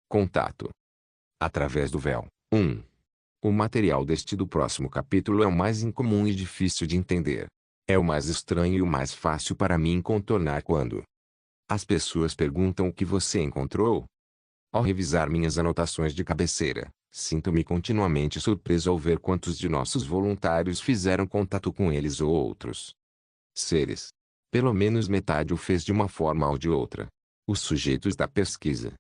Contato. Através do véu. 1. O material deste do próximo capítulo é o mais incomum e difícil de entender. É o mais estranho e o mais fácil para mim contornar quando as pessoas perguntam o que você encontrou. Ao revisar minhas anotações de cabeceira, sinto-me continuamente surpreso ao ver quantos de nossos voluntários fizeram contato com eles ou outros seres. Pelo menos metade o fez de uma forma ou de outra. Os sujeitos da pesquisa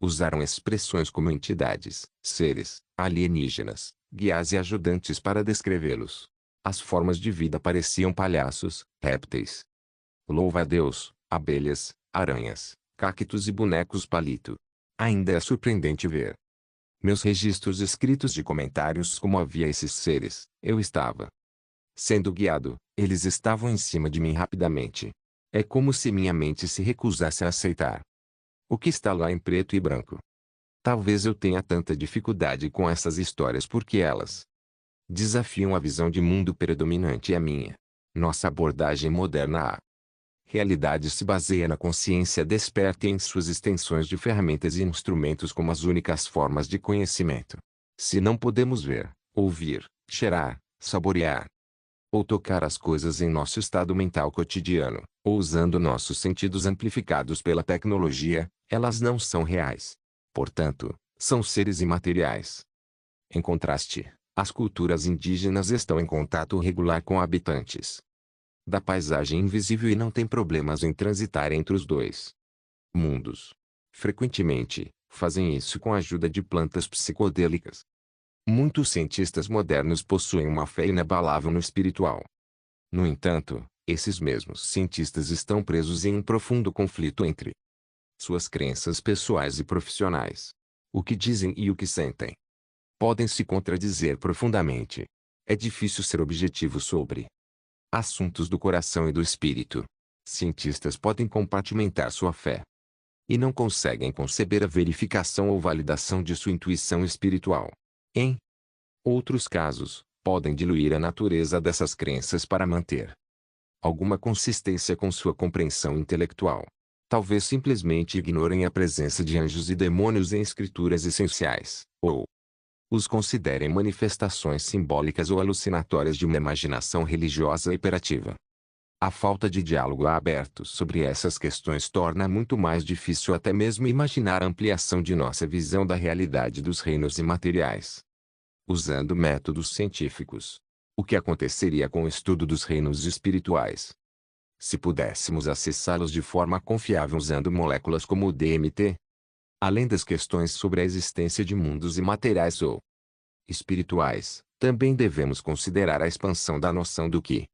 usaram expressões como entidades, seres, alienígenas, guias e ajudantes para descrevê-los. As formas de vida pareciam palhaços, répteis. Louva a Deus, abelhas, aranhas, cactos e bonecos palito. Ainda é surpreendente ver meus registros escritos de comentários como havia esses seres. Eu estava sendo guiado, eles estavam em cima de mim rapidamente. É como se minha mente se recusasse a aceitar o que está lá em preto e branco. Talvez eu tenha tanta dificuldade com essas histórias porque elas desafiam a visão de mundo predominante e a minha. Nossa abordagem moderna à realidade se baseia na consciência desperta e em suas extensões de ferramentas e instrumentos como as únicas formas de conhecimento. Se não podemos ver, ouvir, cheirar, saborear ou tocar as coisas em nosso estado mental cotidiano, ou usando nossos sentidos amplificados pela tecnologia, elas não são reais. Portanto, são seres imateriais. Em contraste, as culturas indígenas estão em contato regular com habitantes da paisagem invisível e não têm problemas em transitar entre os dois mundos. Frequentemente, fazem isso com a ajuda de plantas psicodélicas. Muitos cientistas modernos possuem uma fé inabalável no espiritual. No entanto, esses mesmos cientistas estão presos em um profundo conflito entre suas crenças pessoais e profissionais. O que dizem e o que sentem podem se contradizer profundamente. É difícil ser objetivo sobre assuntos do coração e do espírito. Cientistas podem compartimentar sua fé e não conseguem conceber a verificação ou validação de sua intuição espiritual. Em outros casos, podem diluir a natureza dessas crenças para manter alguma consistência com sua compreensão intelectual. Talvez simplesmente ignorem a presença de anjos e demônios em escrituras essenciais, ou os considerem manifestações simbólicas ou alucinatórias de uma imaginação religiosa hiperativa. A falta de diálogo aberto sobre essas questões torna muito mais difícil até mesmo imaginar a ampliação de nossa visão da realidade dos reinos imateriais. Usando métodos científicos, o que aconteceria com o estudo dos reinos espirituais? Se pudéssemos acessá-los de forma confiável usando moléculas como o DMT? Além das questões sobre a existência de mundos imateriais ou espirituais, também devemos considerar a expansão da noção do que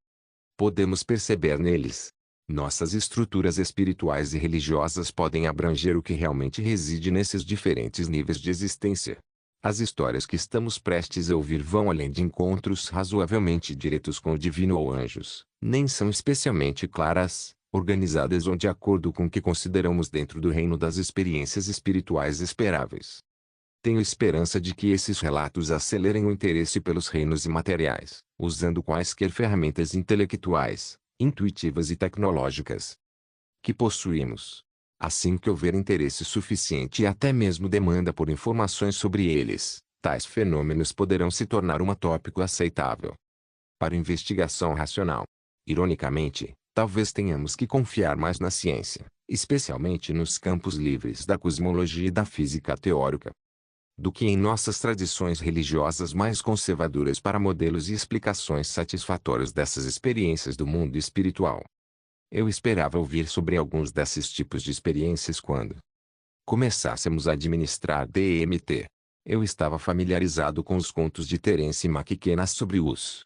podemos perceber neles. Nossas estruturas espirituais e religiosas podem abranger o que realmente reside nesses diferentes níveis de existência. As histórias que estamos prestes a ouvir vão além de encontros razoavelmente diretos com o divino ou anjos, nem são especialmente claras, organizadas ou de acordo com o que consideramos dentro do reino das experiências espirituais esperáveis. Tenho esperança de que esses relatos acelerem o interesse pelos reinos imateriais, usando quaisquer ferramentas intelectuais, intuitivas e tecnológicas que possuímos. Assim que houver interesse suficiente e até mesmo demanda por informações sobre eles, tais fenômenos poderão se tornar um tópico aceitável para investigação racional. Ironicamente, talvez tenhamos que confiar mais na ciência, especialmente nos campos livres da cosmologia e da física teórica, do que em nossas tradições religiosas mais conservadoras para modelos e explicações satisfatórios dessas experiências do mundo espiritual. Eu esperava ouvir sobre alguns desses tipos de experiências quando começássemos a administrar DMT. Eu estava familiarizado com os contos de Terence McKenna sobre os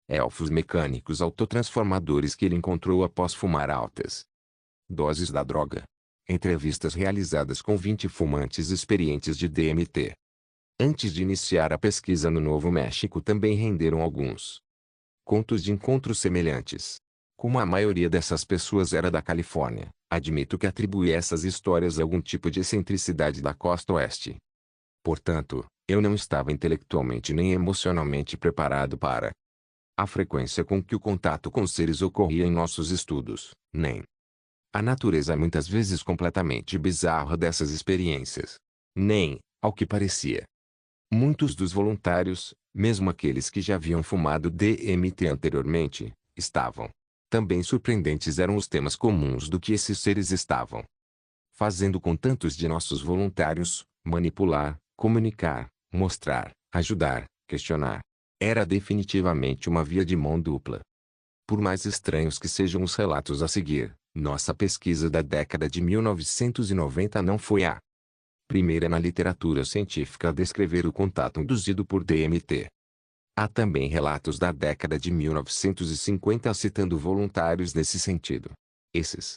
elfos mecânicos autotransformadores que ele encontrou após fumar altas doses da droga. Entrevistas realizadas com 20 fumantes experientes de DMT antes de iniciar a pesquisa no Novo México também renderam alguns contos de encontros semelhantes. Como a maioria dessas pessoas era da Califórnia, admito que atribuí essas histórias a algum tipo de excentricidade da costa oeste. Portanto, eu não estava intelectualmente nem emocionalmente preparado para a frequência com que o contato com seres ocorria em nossos estudos, nem a natureza muitas vezes completamente bizarra dessas experiências. Nem, ao que parecia. Muitos dos voluntários, mesmo aqueles que já haviam fumado DMT anteriormente, estavam. Também surpreendentes eram os temas comuns do que esses seres estavam fazendo com tantos de nossos voluntários: manipular, comunicar, mostrar, ajudar, questionar. Era definitivamente uma via de mão dupla. Por mais estranhos que sejam os relatos a seguir, nossa pesquisa da década de 1990 não foi a primeira na literatura científica a descrever o contato induzido por DMT. Há também relatos da década de 1950 citando voluntários nesse sentido. Esses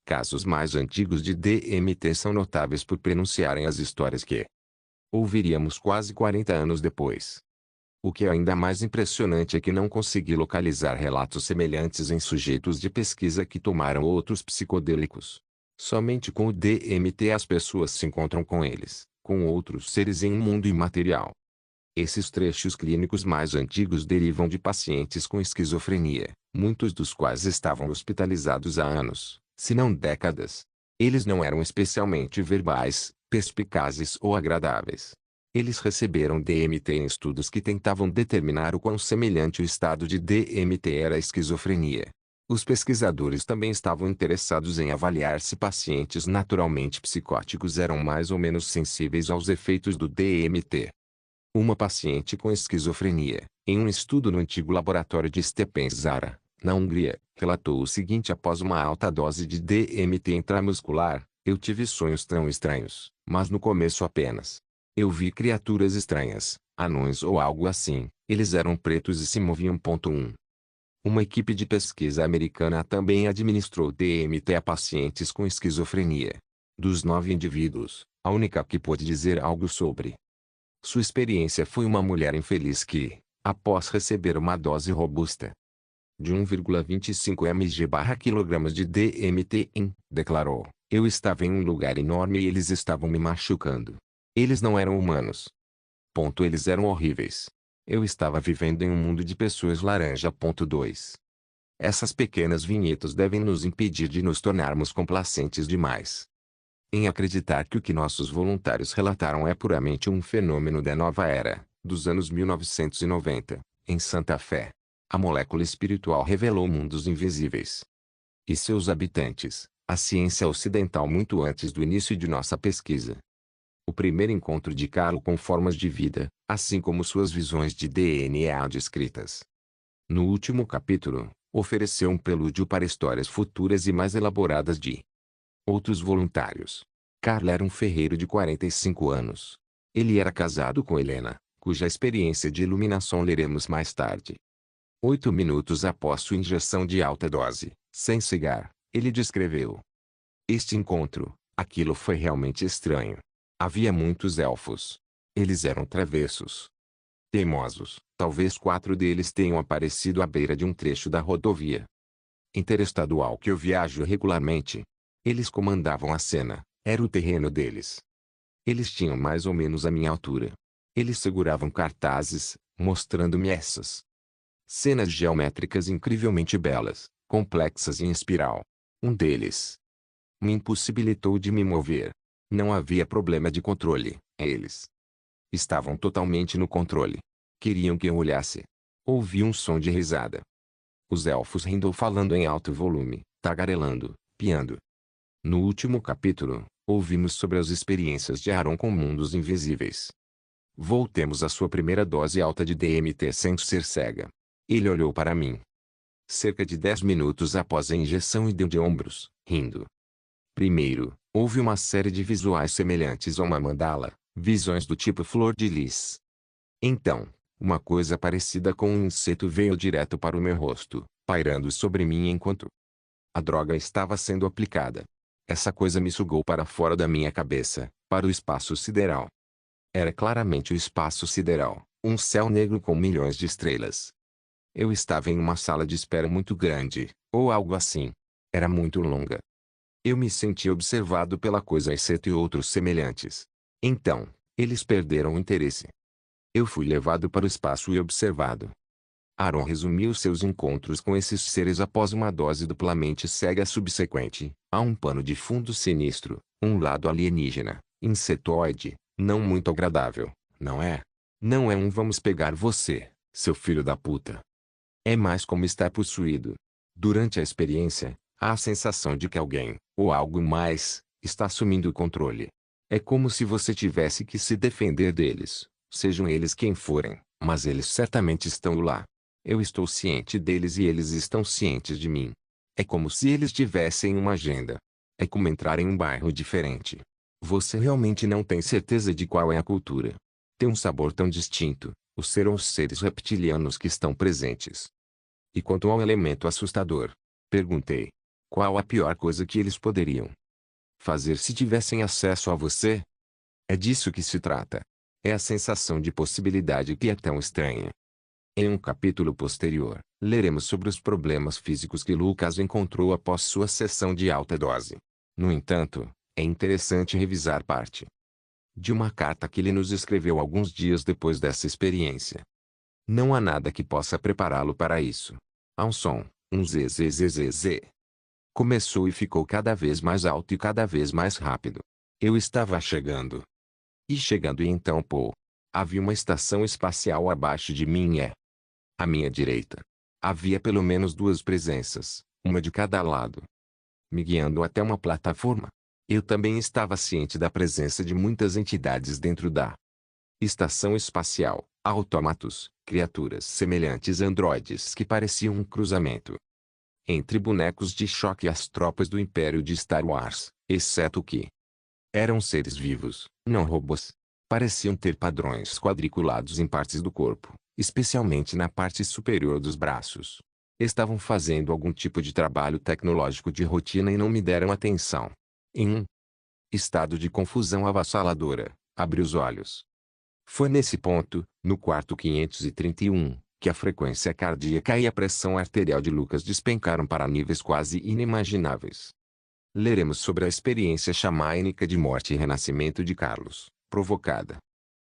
casos mais antigos de DMT são notáveis por prenunciarem as histórias que ouviríamos quase 40 anos depois. O que é ainda mais impressionante é que não consegui localizar relatos semelhantes em sujeitos de pesquisa que tomaram outros psicodélicos. Somente com o DMT as pessoas se encontram com eles, com outros seres em um mundo imaterial. Esses trechos clínicos mais antigos derivam de pacientes com esquizofrenia, muitos dos quais estavam hospitalizados há anos, se não décadas. Eles não eram especialmente verbais, perspicazes ou agradáveis. Eles receberam DMT em estudos que tentavam determinar o quão semelhante o estado de DMT era à esquizofrenia. Os pesquisadores também estavam interessados em avaliar se pacientes naturalmente psicóticos eram mais ou menos sensíveis aos efeitos do DMT. Uma paciente com esquizofrenia, em um estudo no antigo laboratório de Stepenzara, na Hungria, relatou o seguinte: após uma alta dose de DMT intramuscular, eu tive sonhos tão estranhos, mas no começo apenas. Eu vi criaturas estranhas, anões ou algo assim, eles eram pretos e se moviam. 1. Uma equipe de pesquisa americana também administrou DMT a pacientes com esquizofrenia. Dos 9 indivíduos, a única que pôde dizer algo sobre sua experiência foi uma mulher infeliz que, após receber uma dose robusta de 1,25 mg/kg de DMT, declarou: eu estava em um lugar enorme e eles estavam me machucando. Eles não eram humanos. Eles eram horríveis. Eu estava vivendo em um mundo de pessoas laranja. 2. Essas pequenas vinhetas devem nos impedir de nos tornarmos complacentes demais em acreditar que o que nossos voluntários relataram é puramente um fenômeno da nova era, dos anos 1990, em Santa Fé. A molécula espiritual revelou mundos invisíveis e seus habitantes, a ciência ocidental muito antes do início de nossa pesquisa. O primeiro encontro de Carlo com formas de vida, assim como suas visões de DNA descritas no último capítulo, ofereceu um prelúdio para histórias futuras e mais elaboradas de outros voluntários. Carlo era um ferreiro de 45 anos. Ele era casado com Helena, cuja experiência de iluminação leremos mais tarde. 8 minutos após sua injeção de alta dose, sem cigarro, ele descreveu este encontro: aquilo foi realmente estranho. Havia muitos elfos. Eles eram travessos, teimosos. Talvez 4 deles tenham aparecido à beira de um trecho da rodovia interestadual que eu viajo regularmente. Eles comandavam a cena, era o terreno deles. Eles tinham mais ou menos a minha altura. Eles seguravam cartazes, mostrando-me essas cenas geométricas incrivelmente belas, complexas e em espiral. Um deles me impossibilitou de me mover. Não havia problema de controle, eles estavam totalmente no controle. Queriam que eu olhasse. Ouvi um som de risada. Os elfos rindo ou falando em alto volume, tagarelando, piando. No último capítulo, ouvimos sobre as experiências de Aaron com mundos invisíveis. Voltemos à sua primeira dose alta de DMT sem ser cega. Ele olhou para mim cerca de 10 minutos após a injeção e deu de ombros, rindo. Primeiro, houve uma série de visuais semelhantes a uma mandala, visões do tipo flor de lis. Então, uma coisa parecida com um inseto veio direto para o meu rosto, pairando sobre mim enquanto a droga estava sendo aplicada. Essa coisa me sugou para fora da minha cabeça, para o espaço sideral. Era claramente o espaço sideral, um céu negro com milhões de estrelas. Eu estava em uma sala de espera muito grande, ou algo assim. Era muito longa. Eu me senti observado pela coisa exceto e outros semelhantes. Então, eles perderam o interesse. Eu fui levado para o espaço e observado. Aaron resumiu seus encontros com esses seres após uma dose duplamente cega subsequente. Há um pano de fundo sinistro, um lado alienígena, Insetoide, não muito agradável, não é? Não é um vamos pegar você, seu filho da puta. É mais como estar possuído. Durante a experiência, há a sensação de que alguém, ou algo mais, está assumindo o controle. É como se você tivesse que se defender deles, sejam eles quem forem, mas eles certamente estão lá. Eu estou ciente deles e eles estão cientes de mim. É como se eles tivessem uma agenda. É como entrar em um bairro diferente. Você realmente não tem certeza de qual é a cultura. Tem um sabor tão distinto, o ser ou os seres reptilianos que estão presentes. E quanto ao elemento assustador? Perguntei. Qual a pior coisa que eles poderiam fazer se tivessem acesso a você? É disso que se trata. É a sensação de possibilidade que é tão estranha. Em um capítulo posterior, leremos sobre os problemas físicos que Lucas encontrou após sua sessão de alta dose. No entanto, é interessante revisar parte de uma carta que ele nos escreveu alguns dias depois dessa experiência. Não há nada que possa prepará-lo para isso. Há um som, um zzzzz. Começou e ficou cada vez mais alto e cada vez mais rápido. Eu estava chegando. E chegando e então pô. Havia uma estação espacial abaixo de mim e à minha direita. Havia pelo menos duas presenças, uma de cada lado, me guiando até uma plataforma. Eu também estava ciente da presença de muitas entidades dentro da estação espacial, autômatos, criaturas semelhantes a androides que pareciam um cruzamento entre bonecos de choque e as tropas do Império de Star Wars, exceto que eram seres vivos, não robôs. Pareciam ter padrões quadriculados em partes do corpo, especialmente na parte superior dos braços. Estavam fazendo algum tipo de trabalho tecnológico de rotina e não me deram atenção. Em um estado de confusão avassaladora, abri os olhos. Foi nesse ponto, no quarto 531, que a frequência cardíaca e a pressão arterial de Lucas despencaram para níveis quase inimagináveis. Leremos sobre a experiência xamânica de morte e renascimento de Carlos, provocada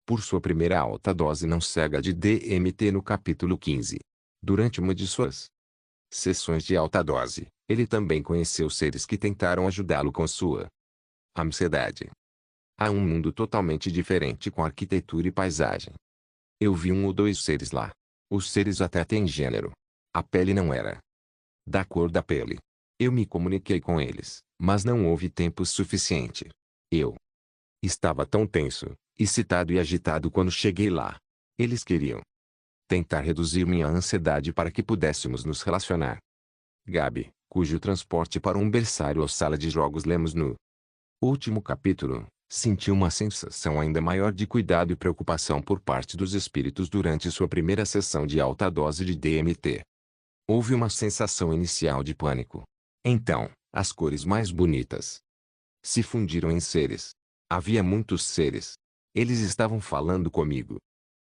por sua primeira alta dose não cega de DMT no capítulo 15. Durante uma de suas sessões de alta dose, ele também conheceu seres que tentaram ajudá-lo com sua ansiedade. Há um mundo totalmente diferente com arquitetura e paisagem. Eu vi um ou dois seres lá. Os seres até têm gênero. A pele não era da cor da pele. Eu me comuniquei com eles, mas não houve tempo suficiente. Eu estava tão tenso, excitado e agitado quando cheguei lá. Eles queriam tentar reduzir minha ansiedade para que pudéssemos nos relacionar. Gabi, cujo transporte para um berçário ou sala de jogos lemos no último capítulo, sentiu uma sensação ainda maior de cuidado e preocupação por parte dos espíritos durante sua primeira sessão de alta dose de DMT. Houve uma sensação inicial de pânico. Então, as cores mais bonitas se fundiram em seres. Havia muitos seres. Eles estavam falando comigo,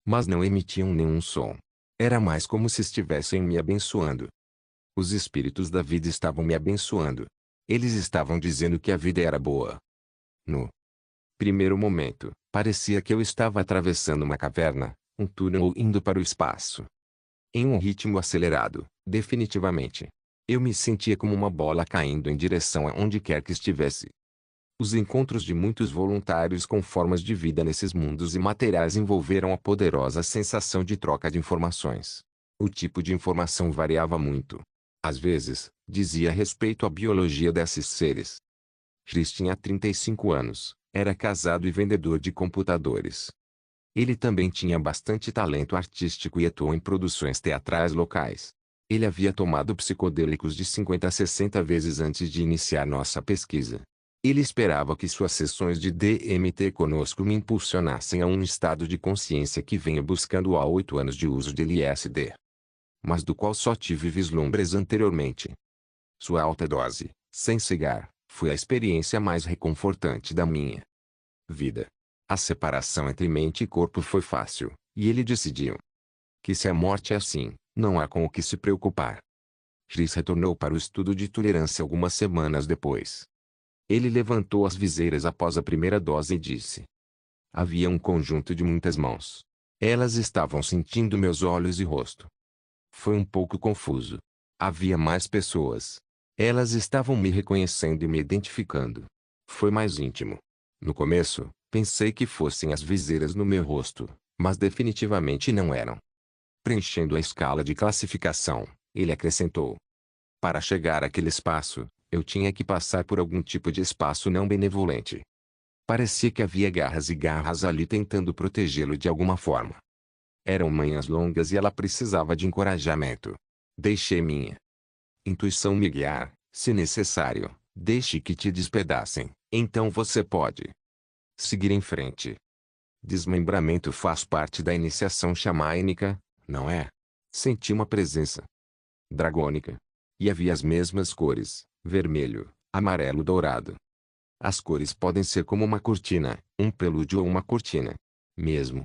mas não emitiam nenhum som. Era mais como se estivessem me abençoando. Os espíritos da vida estavam me abençoando. Eles estavam dizendo que a vida era boa. No primeiro momento, parecia que eu estava atravessando uma caverna, um túnel ou indo para o espaço. Em um ritmo acelerado, definitivamente. Eu me sentia como uma bola caindo em direção a onde quer que estivesse. Os encontros de muitos voluntários com formas de vida nesses mundos imateriais envolveram a poderosa sensação de troca de informações. O tipo de informação variava muito. Às vezes, dizia respeito à biologia desses seres. Chris tinha 35 anos, era casado e vendedor de computadores. Ele também tinha bastante talento artístico e atuou em produções teatrais locais. Ele havia tomado psicodélicos de 50 a 60 vezes antes de iniciar nossa pesquisa. Ele esperava que suas sessões de DMT conosco me impulsionassem a um estado de consciência que venho buscando há 8 anos de uso de LSD, mas do qual só tive vislumbres anteriormente. Sua alta dose, sem cigar, foi a experiência mais reconfortante da minha vida. A separação entre mente e corpo foi fácil, e ele decidiu que se a morte é assim, não há com o que se preocupar. Chris retornou para o estudo de tolerância algumas semanas depois. Ele levantou as viseiras após a primeira dose e disse: havia um conjunto de muitas mãos. Elas estavam sentindo meus olhos e rosto. Foi um pouco confuso. Havia mais pessoas. Elas estavam me reconhecendo e me identificando. Foi mais íntimo. No começo, pensei que fossem as viseiras no meu rosto, mas definitivamente não eram. Preenchendo a escala de classificação, ele acrescentou: para chegar àquele espaço, eu tinha que passar por algum tipo de espaço não benevolente. Parecia que havia garras e garras ali tentando protegê-lo de alguma forma. Eram manhãs longas e ela precisava de encorajamento. Deixei minha intuição me guiar. Se necessário, deixe que te despedacem, então você pode seguir em frente. Desmembramento faz parte da iniciação xamânica, não é? Senti uma presença dragônica. E havia as mesmas cores, vermelho, amarelo dourado. As cores podem ser como uma cortina, um prelúdio ou uma cortina. Mesmo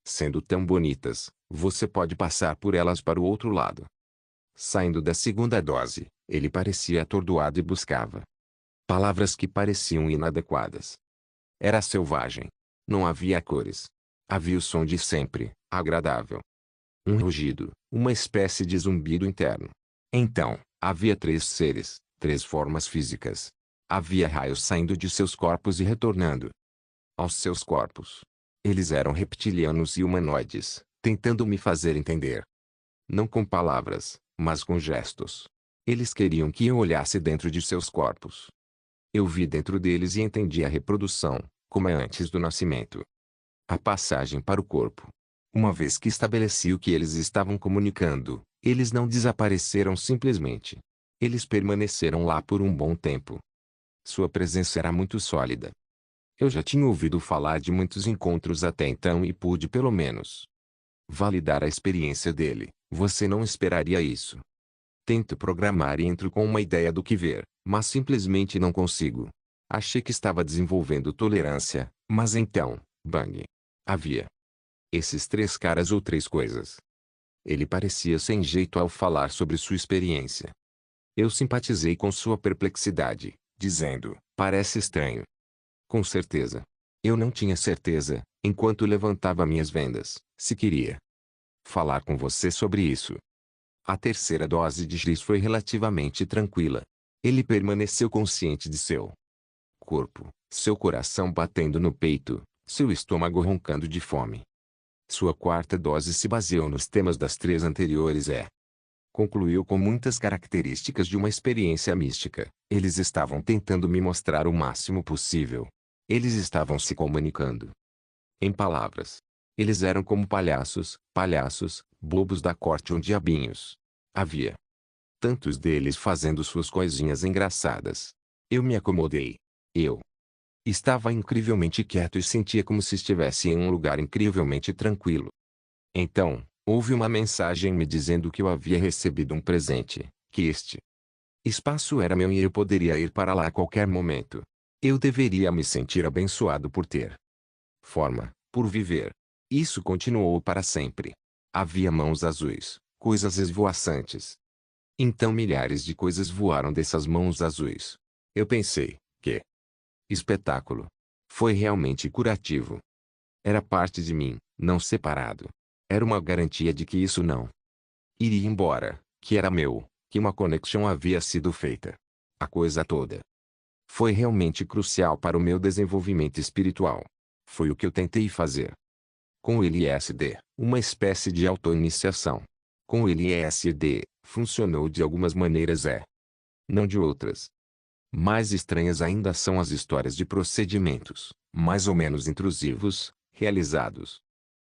sendo tão bonitas, você pode passar por elas para o outro lado. Saindo da segunda dose, ele parecia atordoado e buscava palavras que pareciam inadequadas. Era selvagem. Não havia cores. Havia o som de sempre, agradável. Um rugido, uma espécie de zumbido interno. Então, havia três seres, três formas físicas. Havia raios saindo de seus corpos e retornando aos seus corpos. Eles eram reptilianos e humanoides, tentando me fazer entender. Não com palavras, mas com gestos. Eles queriam que eu olhasse dentro de seus corpos. Eu vi dentro deles e entendi a reprodução, como é antes do nascimento. A passagem para o corpo. Uma vez que estabeleci o que eles estavam comunicando, eles não desapareceram simplesmente. Eles permaneceram lá por um bom tempo. Sua presença era muito sólida. Eu já tinha ouvido falar de muitos encontros até então e pude pelo menos validar a experiência dele. Você não esperaria isso. Tento programar e entro com uma ideia do que ver, mas simplesmente não consigo. Achei que estava desenvolvendo tolerância, mas então, bang. Havia esses três caras ou três coisas. Ele parecia sem jeito ao falar sobre sua experiência. Eu simpatizei com sua perplexidade, dizendo: parece estranho. Com certeza. Eu não tinha certeza, enquanto levantava minhas vendas, se queria falar com você sobre isso. A terceira dose de giz foi relativamente tranquila. Ele permaneceu consciente de seu corpo, seu coração batendo no peito, seu estômago roncando de fome. Sua quarta dose se baseou nos temas das três anteriores concluiu com muitas características de uma experiência mística. Eles estavam tentando me mostrar o máximo possível. Eles estavam se comunicando. Em palavras. Eles eram como palhaços, bobos da corte ou diabinhos. Havia tantos deles fazendo suas coisinhas engraçadas. Eu me acomodei. Eu estava incrivelmente quieto e sentia como se estivesse em um lugar incrivelmente tranquilo. Então, houve uma mensagem me dizendo que eu havia recebido um presente, que este espaço era meu e eu poderia ir para lá a qualquer momento. Eu deveria me sentir abençoado por ter forma, por viver. Isso continuou para sempre. Havia mãos azuis, coisas esvoaçantes. Então milhares de coisas voaram dessas mãos azuis. Eu pensei, que espetáculo! Foi realmente curativo. Era parte de mim, não separado. Era uma garantia de que isso não iria embora, que era meu, que uma conexão havia sido feita. A coisa toda foi realmente crucial para o meu desenvolvimento espiritual. Foi o que eu tentei fazer. Com o LSD, uma espécie de auto-iniciação. Com o LSD, funcionou de algumas maneiras não de outras. Mais estranhas ainda são as histórias de procedimentos, mais ou menos intrusivos, realizados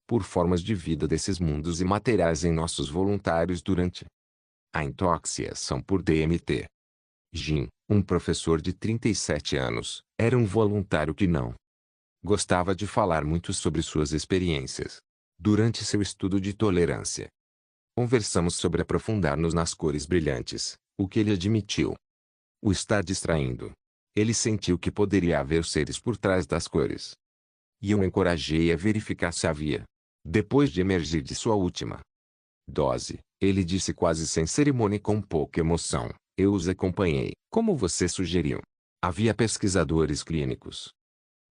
por formas de vida desses mundos imateriais em nossos voluntários durante a intoxicação por DMT. Jim, um professor de 37 anos, era um voluntário que não gostava de falar muito sobre suas experiências. Durante seu estudo de tolerância, conversamos sobre aprofundar-nos nas cores brilhantes, o que ele admitiu o estar distraindo. Ele sentiu que poderia haver seres por trás das cores. E eu o encorajei a verificar se havia. Depois de emergir de sua última dose, ele disse quase sem cerimônia e com pouca emoção: eu os acompanhei, como você sugeriu. Havia pesquisadores clínicos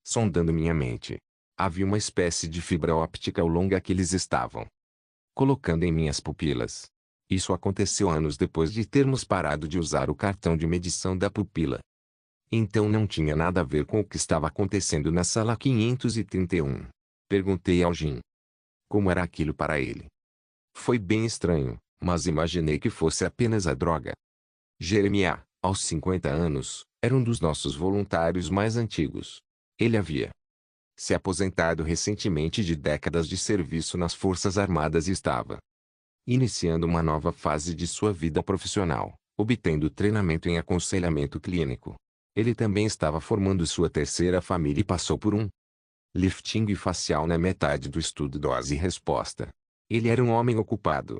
sondando minha mente. Havia uma espécie de fibra óptica ao longo que eles estavam colocando em minhas pupilas. Isso aconteceu anos depois de termos parado de usar o cartão de medição da pupila. Então não tinha nada a ver com o que estava acontecendo na sala 531. Perguntei ao Jim. Como era aquilo para ele? Foi bem estranho, mas imaginei que fosse apenas a droga. Jeremiah, aos 50 anos, era um dos nossos voluntários mais antigos. Ele havia se aposentado recentemente de décadas de serviço nas Forças Armadas e estava iniciando uma nova fase de sua vida profissional, obtendo treinamento em aconselhamento clínico. Ele também estava formando sua terceira família e passou por um lifting facial na metade do estudo dose e resposta. Ele era um homem ocupado.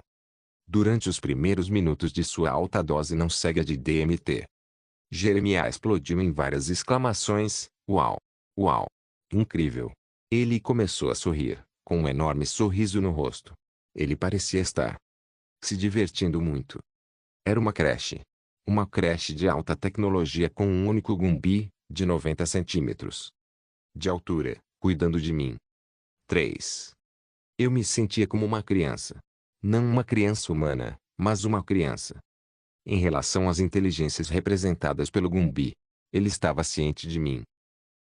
Durante os primeiros minutos de sua alta dose não cega de DMT, Jeremiah explodiu em várias exclamações: "Uau! Uau! Incrível!" Ele começou a sorrir, com um enorme sorriso no rosto. Ele parecia estar se divertindo muito. Era uma creche. Uma creche de alta tecnologia com um único Gumby, de 90 centímetros de altura, cuidando de mim. 3. Eu me sentia como uma criança. Não uma criança humana, mas uma criança. Em relação às inteligências representadas pelo Gumby, ele estava ciente de mim,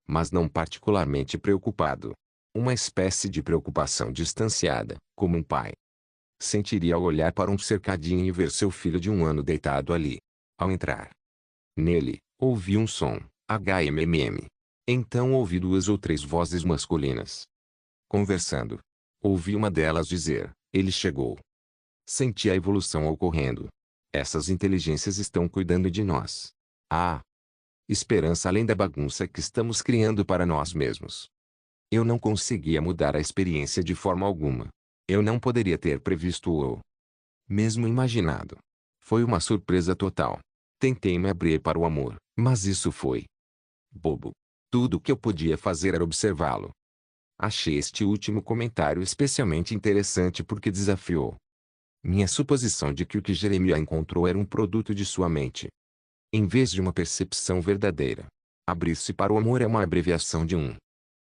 mas não particularmente preocupado. Uma espécie de preocupação distanciada, como um pai sentiria ao olhar para um cercadinho e ver seu filho de 1 ano deitado ali. Ao entrar nele, ouvi um som, HMMM. Então ouvi 2 ou 3 vozes masculinas conversando. Ouvi uma delas dizer: "Ele chegou." Senti a evolução ocorrendo. Essas inteligências estão cuidando de nós. Ah! Esperança além da bagunça que estamos criando para nós mesmos. Eu não conseguia mudar a experiência de forma alguma. Eu não poderia ter previsto ou mesmo imaginado. Foi uma surpresa total. Tentei me abrir para o amor, mas isso foi bobo. Tudo o que eu podia fazer era observá-lo. Achei este último comentário especialmente interessante porque desafiou minha suposição de que o que Jeremiah encontrou era um produto de sua mente, em vez de uma percepção verdadeira. Abrir-se para o amor é uma abreviação de um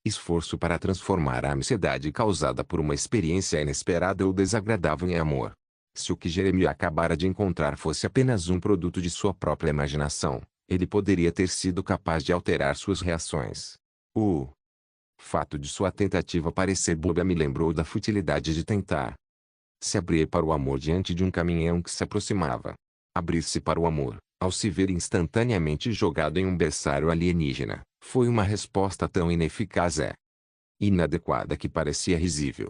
esforço para transformar a ansiedade causada por uma experiência inesperada ou desagradável em amor. Se o que Jeremiah acabara de encontrar fosse apenas um produto de sua própria imaginação, ele poderia ter sido capaz de alterar suas reações. O fato de sua tentativa parecer boba me lembrou da futilidade de tentar se abrir para o amor diante de um caminhão que se aproximava. Abrir-se para o amor, ao se ver instantaneamente jogado em um berçário alienígena, foi uma resposta tão ineficaz e inadequada que parecia risível.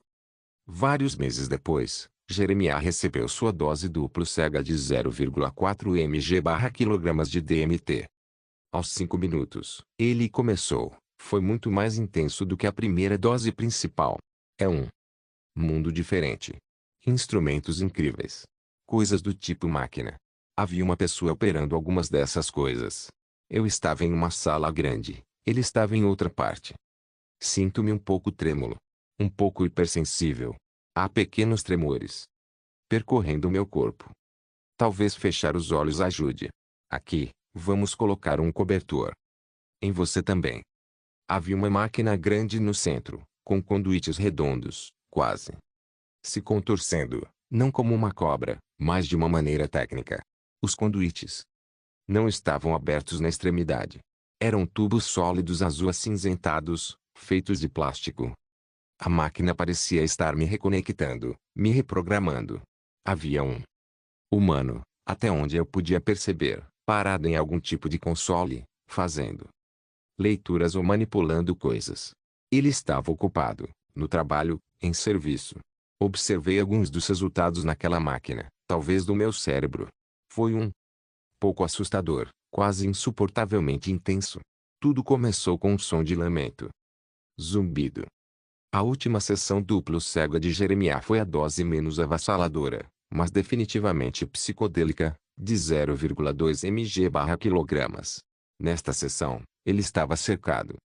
Vários meses depois, Jeremiah recebeu sua dose duplo cega de 0,4 mg/kg de DMT. Aos 5 minutos, ele começou. Foi muito mais intenso do que a primeira dose principal. É um mundo diferente. Instrumentos incríveis. Coisas do tipo máquina. Havia uma pessoa operando algumas dessas coisas. Eu estava em uma sala grande. Ele estava em outra parte. Sinto-me um pouco trêmulo. Um pouco hipersensível. Há pequenos tremores percorrendo meu corpo. Talvez fechar os olhos ajude. Aqui, vamos colocar um cobertor em você também. Havia uma máquina grande no centro, com conduítes redondos, quase se contorcendo, não como uma cobra, mas de uma maneira técnica. Os conduítes não estavam abertos na extremidade. Eram tubos sólidos azul acinzentados, feitos de plástico. A máquina parecia estar me reconectando, me reprogramando. Havia um humano, até onde eu podia perceber, parado em algum tipo de console, fazendo leituras ou manipulando coisas. Ele estava ocupado, no trabalho, em serviço. Observei alguns dos resultados naquela máquina, talvez do meu cérebro. Foi um pouco assustador, quase insuportavelmente intenso. Tudo começou com um som de lamento. Zumbido. A última sessão duplo cega de Jeremiah foi a dose menos avassaladora, mas definitivamente psicodélica, de 0,2 mg/kg. Nesta sessão, ele estava cercado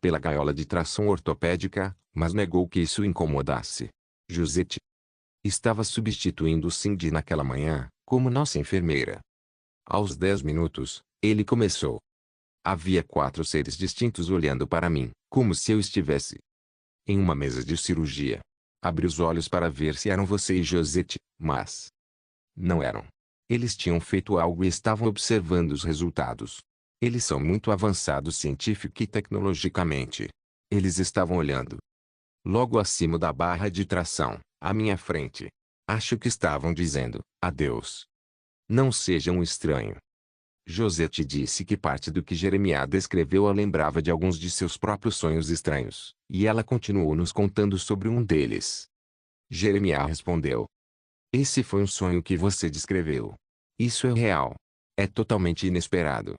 pela gaiola de tração ortopédica, mas negou que isso o incomodasse. Josette estava substituindo Cindy naquela manhã, como nossa enfermeira. Aos 10 minutos, ele começou. Havia 4 seres distintos olhando para mim, como se eu estivesse em uma mesa de cirurgia. Abri os olhos para ver se eram você e Josette, mas não eram. Eles tinham feito algo e estavam observando os resultados. Eles são muito avançados científica e tecnologicamente. Eles estavam olhando. Logo acima da barra de tração, à minha frente. Acho que estavam dizendo, adeus. Não seja um estranho. Josette disse que parte do que Jeremiah descreveu a lembrava de alguns de seus próprios sonhos estranhos, e ela continuou nos contando sobre um deles. Jeremiah respondeu. Esse foi um sonho que você descreveu. Isso é real. É totalmente inesperado.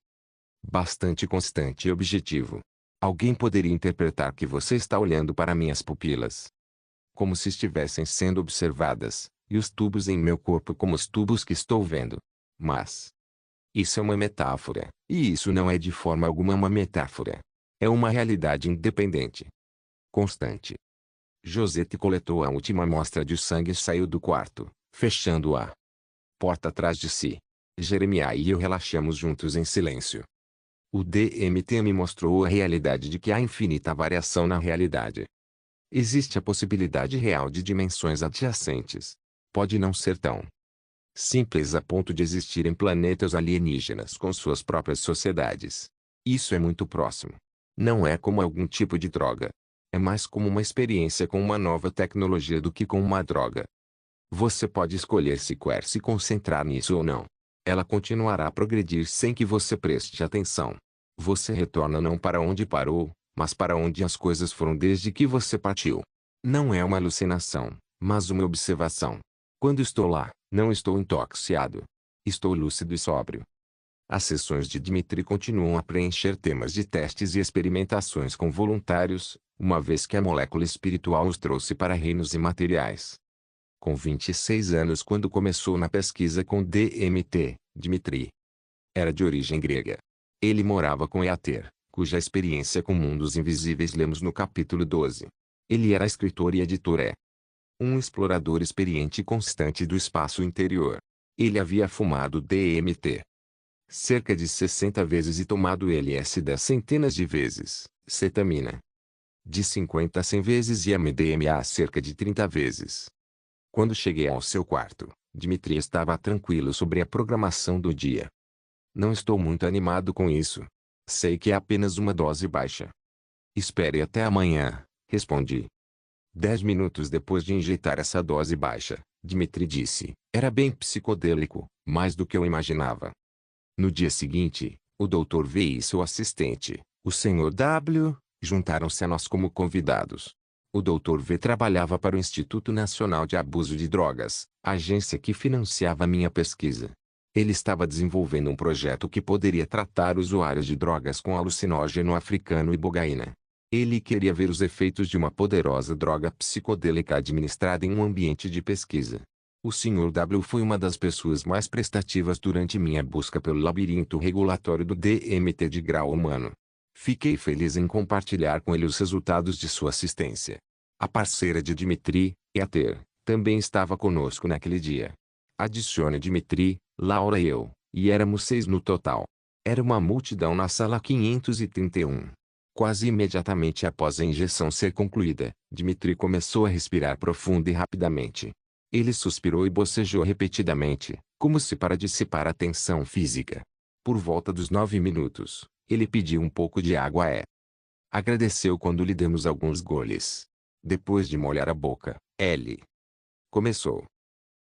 Bastante constante e objetivo. Alguém poderia interpretar que você está olhando para minhas pupilas, como se estivessem sendo observadas, e os tubos em meu corpo como os tubos que estou vendo. Mas isso é uma metáfora, e isso não é de forma alguma uma metáfora. É uma realidade independente. Constante. Josette coletou a última amostra de sangue e saiu do quarto, fechando a porta atrás de si. Jeremiah e eu relaxamos juntos em silêncio. O DMT me mostrou a realidade de que há infinita variação na realidade. Existe a possibilidade real de dimensões adjacentes. Pode não ser tão simples a ponto de existirem planetas alienígenas com suas próprias sociedades. Isso é muito próximo. Não é como algum tipo de droga. É mais como uma experiência com uma nova tecnologia do que com uma droga. Você pode escolher se quer se concentrar nisso ou não. Ela continuará a progredir sem que você preste atenção. Você retorna não para onde parou, mas para onde as coisas foram desde que você partiu. Não é uma alucinação, mas uma observação. Quando estou lá, não estou intoxicado. Estou lúcido e sóbrio. As sessões de Dmitri continuam a preencher temas de testes e experimentações com voluntários, uma vez que a molécula espiritual os trouxe para reinos imateriais. Com 26 anos quando começou na pesquisa com DMT, Dmitri era de origem grega. Ele morava com Éter, cuja experiência com mundos invisíveis lemos no capítulo 12. Ele era escritor e editor um explorador experiente e constante do espaço interior. Ele havia fumado DMT cerca de 60 vezes e tomado LSD centenas de vezes, cetamina de 50 a 100 vezes e MDMA cerca de 30 vezes. Quando cheguei ao seu quarto, Dmitri estava tranquilo sobre a programação do dia. Não estou muito animado com isso. Sei que é apenas uma dose baixa. Espere até amanhã, respondi. 10 minutos depois de injetar essa dose baixa, Dmitri disse, era bem psicodélico, mais do que eu imaginava. No dia seguinte, o Dr. V e seu assistente, o Sr. W, juntaram-se a nós como convidados. O Dr. V trabalhava para o Instituto Nacional de Abuso de Drogas, a agência que financiava minha pesquisa. Ele estava desenvolvendo um projeto que poderia tratar usuários de drogas com alucinógeno africano e ibogaína. Ele queria ver os efeitos de uma poderosa droga psicodélica administrada em um ambiente de pesquisa. O Sr. W foi uma das pessoas mais prestativas durante minha busca pelo labirinto regulatório do DMT de grau humano. Fiquei feliz em compartilhar com ele os resultados de sua assistência. A parceira de Dmitri, Éter, também estava conosco naquele dia. Adicione Dmitri, Laura e eu, e éramos 6 no total. Era uma multidão na sala 531. Quase imediatamente após a injeção ser concluída, Dmitri começou a respirar profundo e rapidamente. Ele suspirou e bocejou repetidamente, como se para dissipar a tensão física. Por volta dos 9 minutos, ele pediu um pouco de água agradeceu quando lhe demos alguns goles. Depois de molhar a boca, ele começou.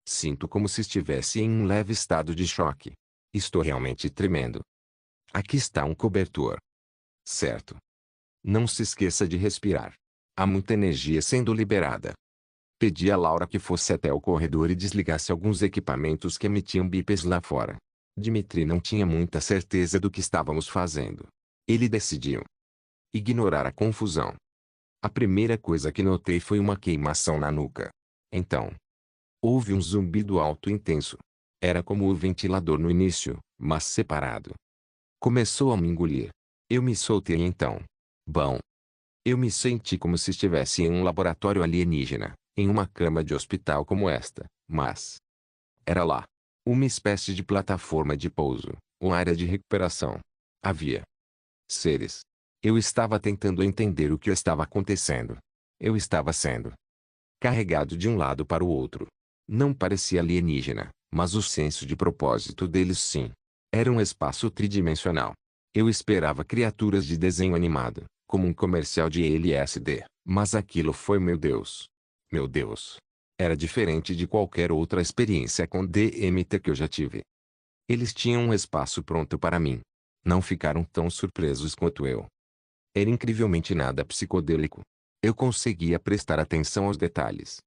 Sinto como se estivesse em um leve estado de choque. Estou realmente tremendo. Aqui está um cobertor. Certo. Não se esqueça de respirar. Há muita energia sendo liberada. Pedi a Laura que fosse até o corredor e desligasse alguns equipamentos que emitiam bipes lá fora. Dmitri não tinha muita certeza do que estávamos fazendo. Ele decidiu ignorar a confusão. A primeira coisa que notei foi uma queimação na nuca. Então, houve um zumbido alto e intenso. Era como o ventilador no início, mas separado. Começou a me engolir. Eu me soltei então. Bom. Eu me senti como se estivesse em um laboratório alienígena, em uma cama de hospital como esta, mas era lá. Uma espécie de plataforma de pouso, uma área de recuperação. Havia seres. Eu estava tentando entender o que estava acontecendo. Eu estava sendo carregado de um lado para o outro. Não parecia alienígena, mas o senso de propósito deles sim. Era um espaço tridimensional. Eu esperava criaturas de desenho animado, como um comercial de LSD, mas aquilo foi meu Deus. Meu Deus. Era diferente de qualquer outra experiência com DMT que eu já tive. Eles tinham um espaço pronto para mim. Não ficaram tão surpresos quanto eu. Era incrivelmente nada psicodélico. Eu conseguia prestar atenção aos detalhes.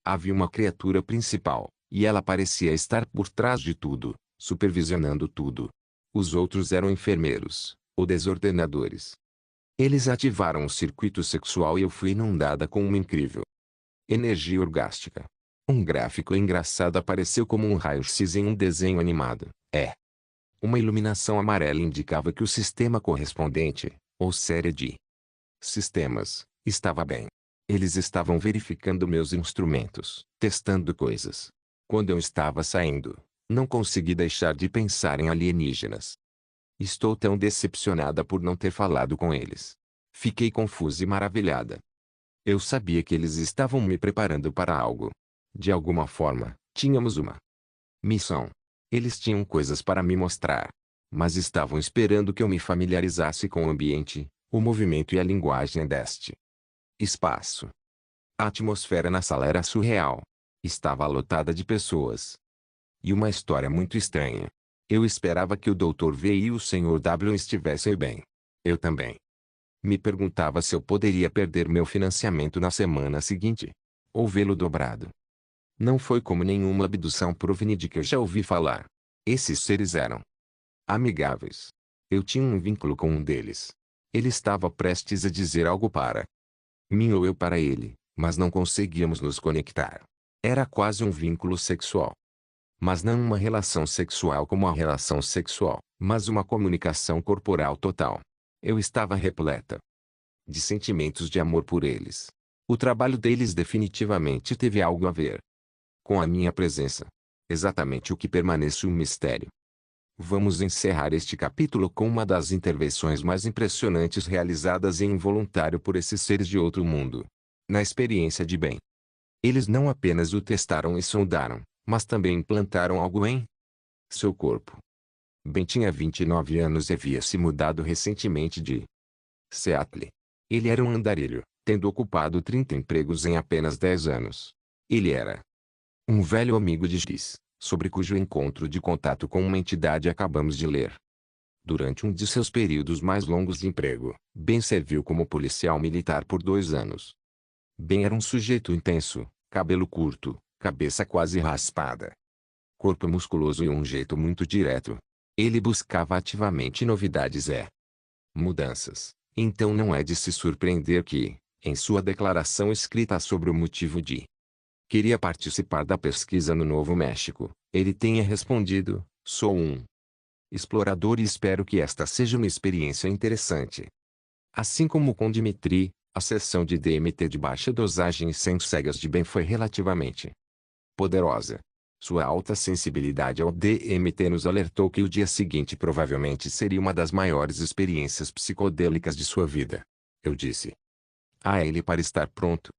Havia uma criatura principal, e ela parecia estar por trás de tudo, supervisionando tudo. Os outros eram enfermeiros, ou desordenadores. Eles ativaram o circuito sexual e eu fui inundada com uma incrível energia orgástica. Um gráfico engraçado apareceu como um raio-x em um desenho animado. Uma iluminação amarela indicava que o sistema correspondente, ou série de sistemas, estava bem. Eles estavam verificando meus instrumentos, testando coisas. Quando eu estava saindo, não consegui deixar de pensar em alienígenas. Estou tão decepcionada por não ter falado com eles. Fiquei confusa e maravilhada. Eu sabia que eles estavam me preparando para algo. De alguma forma, tínhamos uma missão. Eles tinham coisas para me mostrar. Mas estavam esperando que eu me familiarizasse com o ambiente, o movimento e a linguagem deste espaço. A atmosfera na sala era surreal. Estava lotada de pessoas. E uma história muito estranha. Eu esperava que o Dr. V e o Sr. W estivessem bem. Eu também. Me perguntava se eu poderia perder meu financiamento na semana seguinte. Ou vê-lo dobrado. Não foi como nenhuma abdução proveniente que eu já ouvi falar. Esses seres eram amigáveis. Eu tinha um vínculo com um deles. Ele estava prestes a dizer algo para mim ou eu para ele, mas não conseguíamos nos conectar. Era quase um vínculo sexual. Mas não uma relação sexual como a relação sexual, mas uma comunicação corporal total. Eu estava repleta de sentimentos de amor por eles. O trabalho deles definitivamente teve algo a ver com a minha presença. Exatamente o que permanece um mistério. Vamos encerrar este capítulo com uma das intervenções mais impressionantes realizadas em involuntário por esses seres de outro mundo. Na experiência de Ben. Eles não apenas o testaram e sondaram, mas também implantaram algo em seu corpo. Ben tinha 29 anos e havia se mudado recentemente de Seattle. Ele era um andarilho, tendo ocupado 30 empregos em apenas 10 anos. Ele era um velho amigo de Giz, sobre cujo encontro de contato com uma entidade acabamos de ler. Durante um de seus períodos mais longos de emprego, Ben serviu como policial militar por 2 anos. Ben era um sujeito intenso, cabelo curto, cabeça quase raspada, corpo musculoso e um jeito muito direto. Ele buscava ativamente novidades e mudanças. Então não é de se surpreender que, em sua declaração escrita sobre o motivo de queria participar da pesquisa no Novo México, ele tenha respondido: sou um explorador e espero que esta seja uma experiência interessante. Assim como com Dimitri, a sessão de DMT de baixa dosagem e sem cegas de Ben foi relativamente poderosa. Sua alta sensibilidade ao DMT nos alertou que o dia seguinte provavelmente seria uma das maiores experiências psicodélicas de sua vida. Eu disse a ele para estar pronto.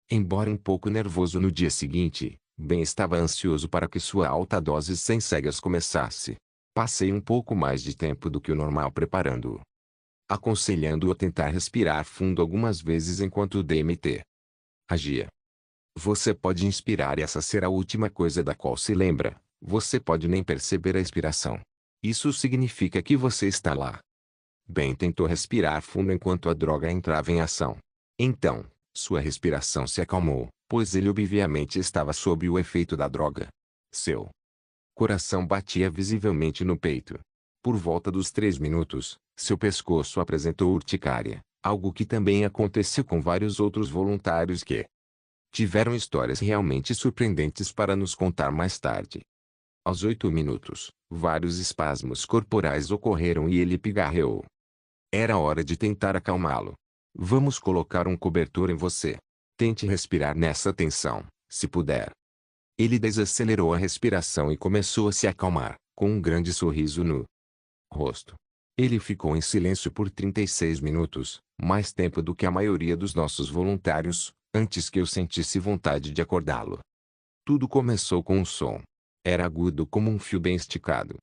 Embora um pouco nervoso no dia seguinte, Ben estava ansioso para que sua alta dose sem cegas começasse. Passei um pouco mais de tempo do que o normal preparando-o, aconselhando-o a tentar respirar fundo algumas vezes enquanto o DMT agia. Você pode inspirar e essa será a última coisa da qual se lembra. Você pode nem perceber a inspiração. Isso significa que você está lá. Ben tentou respirar fundo enquanto a droga entrava em ação. Então, sua respiração se acalmou, pois ele obviamente estava sob o efeito da droga. Seu coração batia visivelmente no peito. Por volta dos 3 minutos, seu pescoço apresentou urticária, algo que também aconteceu com vários outros voluntários que tiveram histórias realmente surpreendentes para nos contar mais tarde. Aos 8 minutos, vários espasmos corporais ocorreram e ele pigarreou. Era hora de tentar acalmá-lo. Vamos colocar um cobertor em você. Tente respirar nessa tensão, se puder. Ele desacelerou a respiração e começou a se acalmar, com um grande sorriso no rosto. Ele ficou em silêncio por 36 minutos, mais tempo do que a maioria dos nossos voluntários, antes que eu sentisse vontade de acordá-lo. Tudo começou com um som. Era agudo como um fio bem esticado.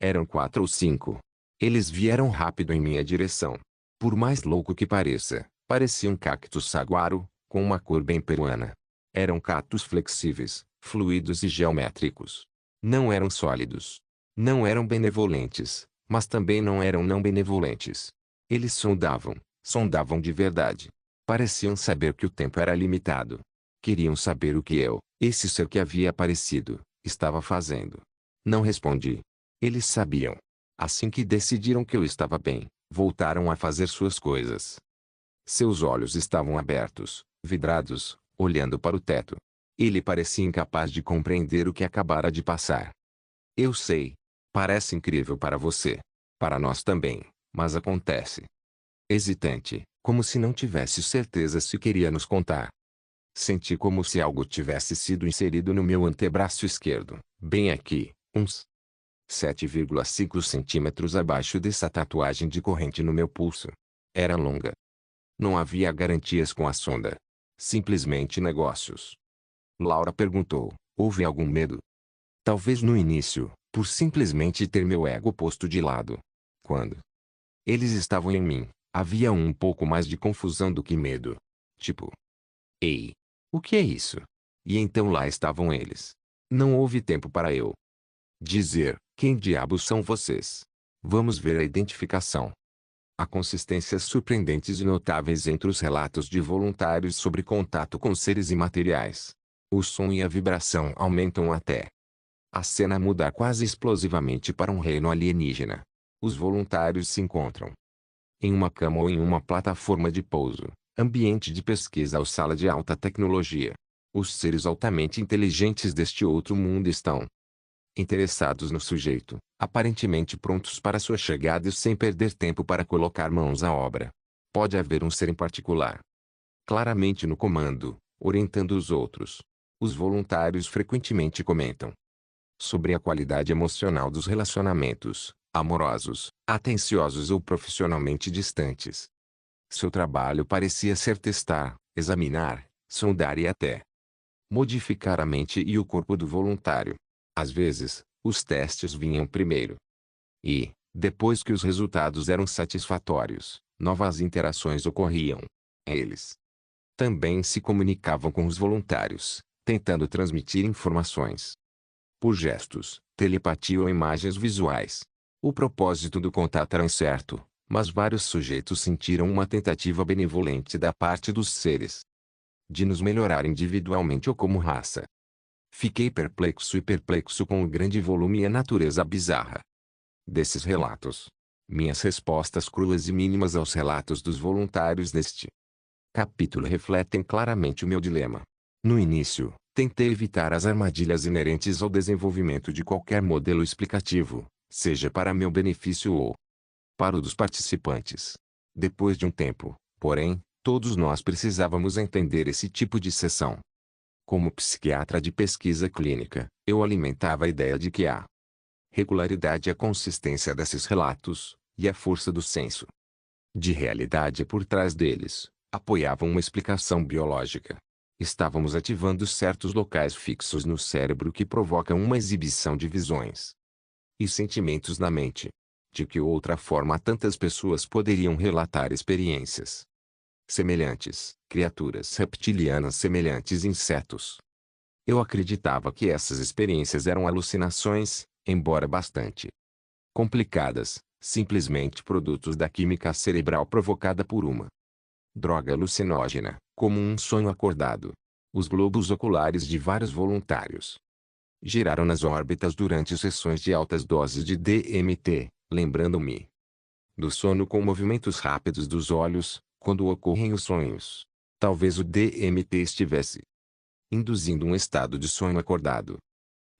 Eram 4 ou 5 Eles vieram rápido em minha direção. Por mais louco que pareça, parecia um cactus saguaro, com uma cor bem peruana. Eram cactos flexíveis, fluidos e geométricos. Não eram sólidos. Não eram benevolentes, mas também não eram não benevolentes. Eles sondavam de verdade. Pareciam saber que o tempo era limitado. Queriam saber o que eu, esse ser que havia aparecido, estava fazendo. Não respondi. Eles sabiam. Assim que decidiram que eu estava bem, voltaram a fazer suas coisas. Seus olhos estavam abertos, vidrados, olhando para o teto. Ele parecia incapaz de compreender o que acabara de passar. Eu sei. Parece incrível para você. Para nós também, mas acontece. Hesitante, como se não tivesse certeza se queria nos contar. Senti como se algo tivesse sido inserido no meu antebraço esquerdo, bem aqui, uns 7,5 centímetros abaixo dessa tatuagem de corrente no meu pulso. Era longa. Não havia garantias com a sonda. Simplesmente negócios. Laura perguntou, houve algum medo? Talvez no início, por simplesmente ter meu ego posto de lado. Quando eles estavam em mim, havia um pouco mais de confusão do que medo. Tipo, ei, o que é isso? E então lá estavam eles. Não houve tempo para eu dizer, quem diabos são vocês? Vamos ver a identificação. Há consistências surpreendentes e notáveis entre os relatos de voluntários sobre contato com seres imateriais. O som e a vibração aumentam até a cena muda quase explosivamente para um reino alienígena. Os voluntários se encontram em uma cama ou em uma plataforma de pouso, ambiente de pesquisa ou sala de alta tecnologia. Os seres altamente inteligentes deste outro mundo estão interessados no sujeito, aparentemente prontos para sua chegada e sem perder tempo para colocar mãos à obra. Pode haver um ser em particular, claramente no comando, orientando os outros. Os voluntários frequentemente comentam sobre a qualidade emocional dos relacionamentos, amorosos, atenciosos ou profissionalmente distantes. Seu trabalho parecia ser testar, examinar, sondar e até modificar a mente e o corpo do voluntário. Às vezes, os testes vinham primeiro. E, depois que os resultados eram satisfatórios, novas interações ocorriam. Eles também se comunicavam com os voluntários, tentando transmitir informações por gestos, telepatia ou imagens visuais. O propósito do contato era incerto, mas vários sujeitos sentiram uma tentativa benevolente da parte dos seres de nos melhorar individualmente ou como raça. Fiquei perplexo com o grande volume e a natureza bizarra desses relatos. Minhas respostas cruas e mínimas aos relatos dos voluntários neste capítulo refletem claramente o meu dilema. No início, tentei evitar as armadilhas inerentes ao desenvolvimento de qualquer modelo explicativo, seja para meu benefício ou para o dos participantes. Depois de um tempo, porém, todos nós precisávamos entender esse tipo de sessão. Como psiquiatra de pesquisa clínica, eu alimentava a ideia de que a regularidade e a consistência desses relatos, e a força do senso de realidade por trás deles, apoiavam uma explicação biológica. Estávamos ativando certos locais fixos no cérebro que provocam uma exibição de visões e sentimentos na mente. De que outra forma tantas pessoas poderiam relatar experiências semelhantes, criaturas reptilianas semelhantes insetos. Eu acreditava que essas experiências eram alucinações, embora bastante complicadas, simplesmente produtos da química cerebral provocada por uma droga alucinógena, como um sonho acordado. Os globos oculares de vários voluntários giraram nas órbitas durante sessões de altas doses de DMT, lembrando-me do sono com movimentos rápidos dos olhos, quando ocorrem os sonhos. Talvez o DMT estivesse induzindo um estado de sonho acordado.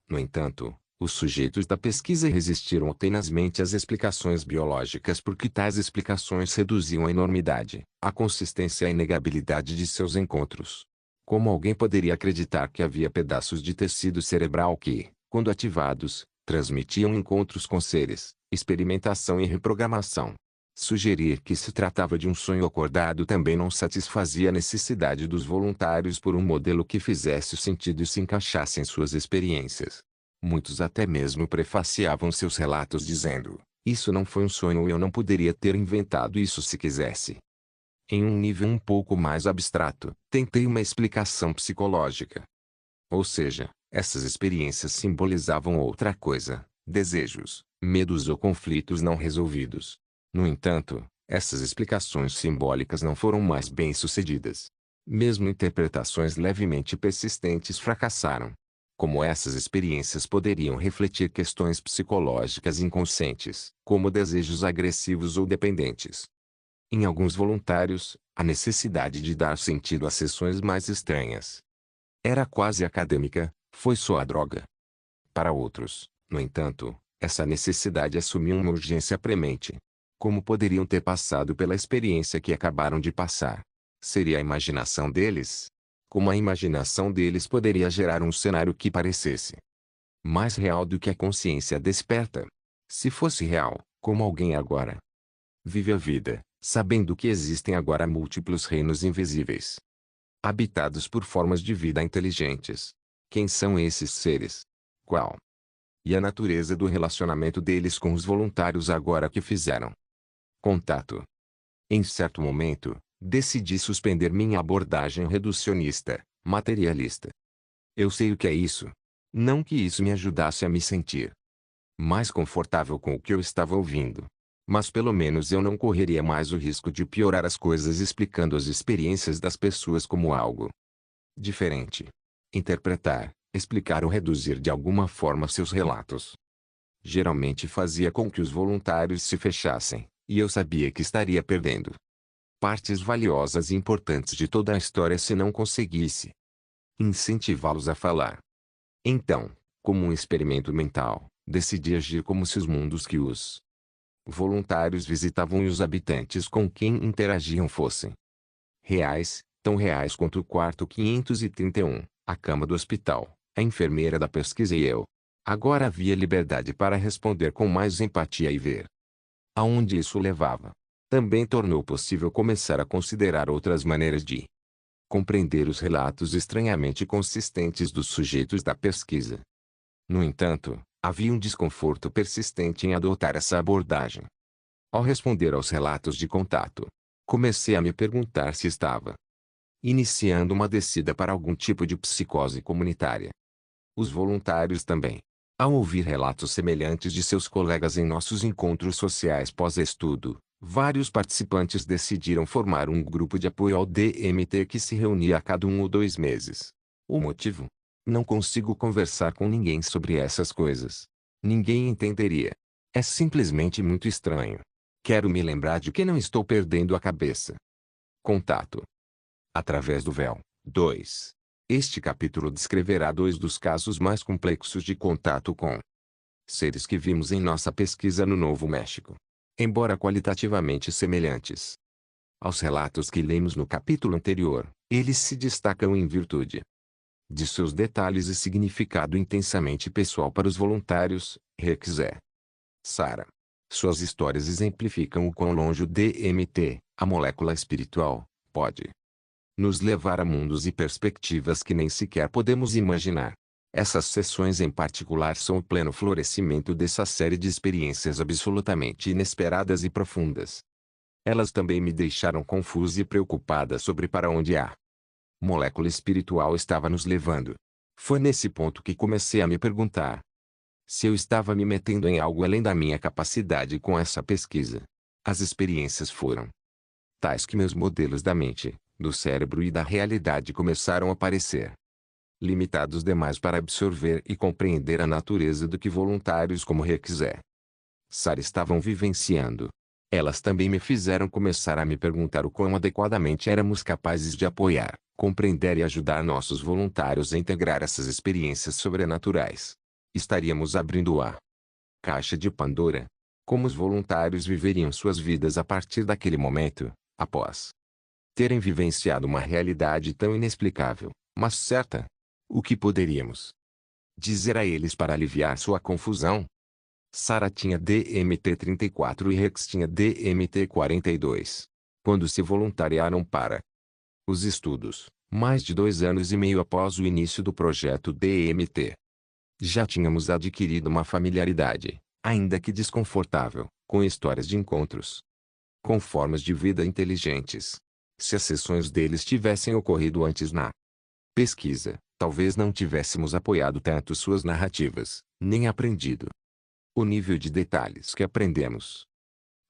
No entanto, os sujeitos da pesquisa resistiram tenazmente às explicações biológicas porque tais explicações reduziam a enormidade, a consistência e a inegabilidade de seus encontros. Como alguém poderia acreditar que havia pedaços de tecido cerebral que, quando ativados, transmitiam encontros com seres, experimentação e reprogramação? Sugerir que se tratava de um sonho acordado também não satisfazia a necessidade dos voluntários por um modelo que fizesse sentido e se encaixasse em suas experiências. Muitos até mesmo prefaciavam seus relatos dizendo: Isso não foi um sonho ou eu não poderia ter inventado isso se quisesse. Em um nível um pouco mais abstrato, tentei uma explicação psicológica. Ou seja, essas experiências simbolizavam outra coisa, desejos, medos ou conflitos não resolvidos. No entanto, essas explicações simbólicas não foram mais bem-sucedidas. Mesmo interpretações levemente persistentes fracassaram. Como essas experiências poderiam refletir questões psicológicas inconscientes, como desejos agressivos ou dependentes. Em alguns voluntários, a necessidade de dar sentido às sessões mais estranhas era quase acadêmica, foi só a droga. Para outros, no entanto, essa necessidade assumiu uma urgência premente. Como poderiam ter passado pela experiência que acabaram de passar? Seria a imaginação deles? Como a imaginação deles poderia gerar um cenário que parecesse mais real do que a consciência desperta? Se fosse real, como alguém agora vive a vida, sabendo que existem agora múltiplos reinos invisíveis, habitados por formas de vida inteligentes. Quem são esses seres? Qual? E a natureza do relacionamento deles com os voluntários agora que fizeram contato? Em certo momento, decidi suspender minha abordagem reducionista, materialista. Eu sei o que é isso. Não que isso me ajudasse a me sentir mais confortável com o que eu estava ouvindo. Mas pelo menos eu não correria mais o risco de piorar as coisas explicando as experiências das pessoas como algo diferente. Interpretar, explicar ou reduzir de alguma forma seus relatos geralmente fazia com que os voluntários se fechassem, e eu sabia que estaria perdendo partes valiosas e importantes de toda a história se não conseguisse incentivá-los a falar. Então, como um experimento mental, decidi agir como se os mundos que os voluntários visitavam e os habitantes com quem interagiam fossem reais, tão reais quanto o quarto 531, a cama do hospital, a enfermeira da pesquisa e eu. Agora havia liberdade para responder com mais empatia e ver aonde isso levava. Também tornou possível começar a considerar outras maneiras de compreender os relatos estranhamente consistentes dos sujeitos da pesquisa. No entanto, havia um desconforto persistente em adotar essa abordagem. Ao responder aos relatos de contato, comecei a me perguntar se estava iniciando uma descida para algum tipo de psicose comunitária. Os voluntários também. Ao ouvir relatos semelhantes de seus colegas em nossos encontros sociais pós-estudo, vários participantes decidiram formar um grupo de apoio ao DMT que se reunia a cada 1 ou 2 meses. O motivo? Não consigo conversar com ninguém sobre essas coisas. Ninguém entenderia. É simplesmente muito estranho. Quero me lembrar de que não estou perdendo a cabeça. Contato. Através do véu. 2. Este capítulo descreverá 2 dos casos mais complexos de contato com seres que vimos em nossa pesquisa no Novo México. Embora qualitativamente semelhantes aos relatos que lemos no capítulo anterior, eles se destacam em virtude de seus detalhes e significado intensamente pessoal para os voluntários, Rexé. Sara. Suas histórias exemplificam o quão longe o DMT, a molécula espiritual, pode nos levar a mundos e perspectivas que nem sequer podemos imaginar. Essas sessões em particular são o pleno florescimento dessa série de experiências absolutamente inesperadas e profundas. Elas também me deixaram confusa e preocupada sobre para onde a molécula espiritual estava nos levando. Foi nesse ponto que comecei a me perguntar se eu estava me metendo em algo além da minha capacidade com essa pesquisa. As experiências foram tais que meus modelos da mente, do cérebro e da realidade começaram a parecer limitados demais para absorver e compreender a natureza do que voluntários como Rexé Sara estavam vivenciando. Elas também me fizeram começar a me perguntar o quão adequadamente éramos capazes de apoiar, compreender e ajudar nossos voluntários a integrar essas experiências sobrenaturais. Estaríamos abrindo a caixa de Pandora. Como os voluntários viveriam suas vidas a partir daquele momento, após terem vivenciado uma realidade tão inexplicável, mas certa? O que poderíamos dizer a eles para aliviar sua confusão? Sara tinha DMT-34 e Rex tinha DMT-42. Quando se voluntariaram para os estudos, mais de 2 anos e meio após o início do projeto DMT, já tínhamos adquirido uma familiaridade, ainda que desconfortável, com histórias de encontros, com formas de vida inteligentes. Se as sessões deles tivessem ocorrido antes na pesquisa, talvez não tivéssemos apoiado tanto suas narrativas, nem aprendido o nível de detalhes que aprendemos.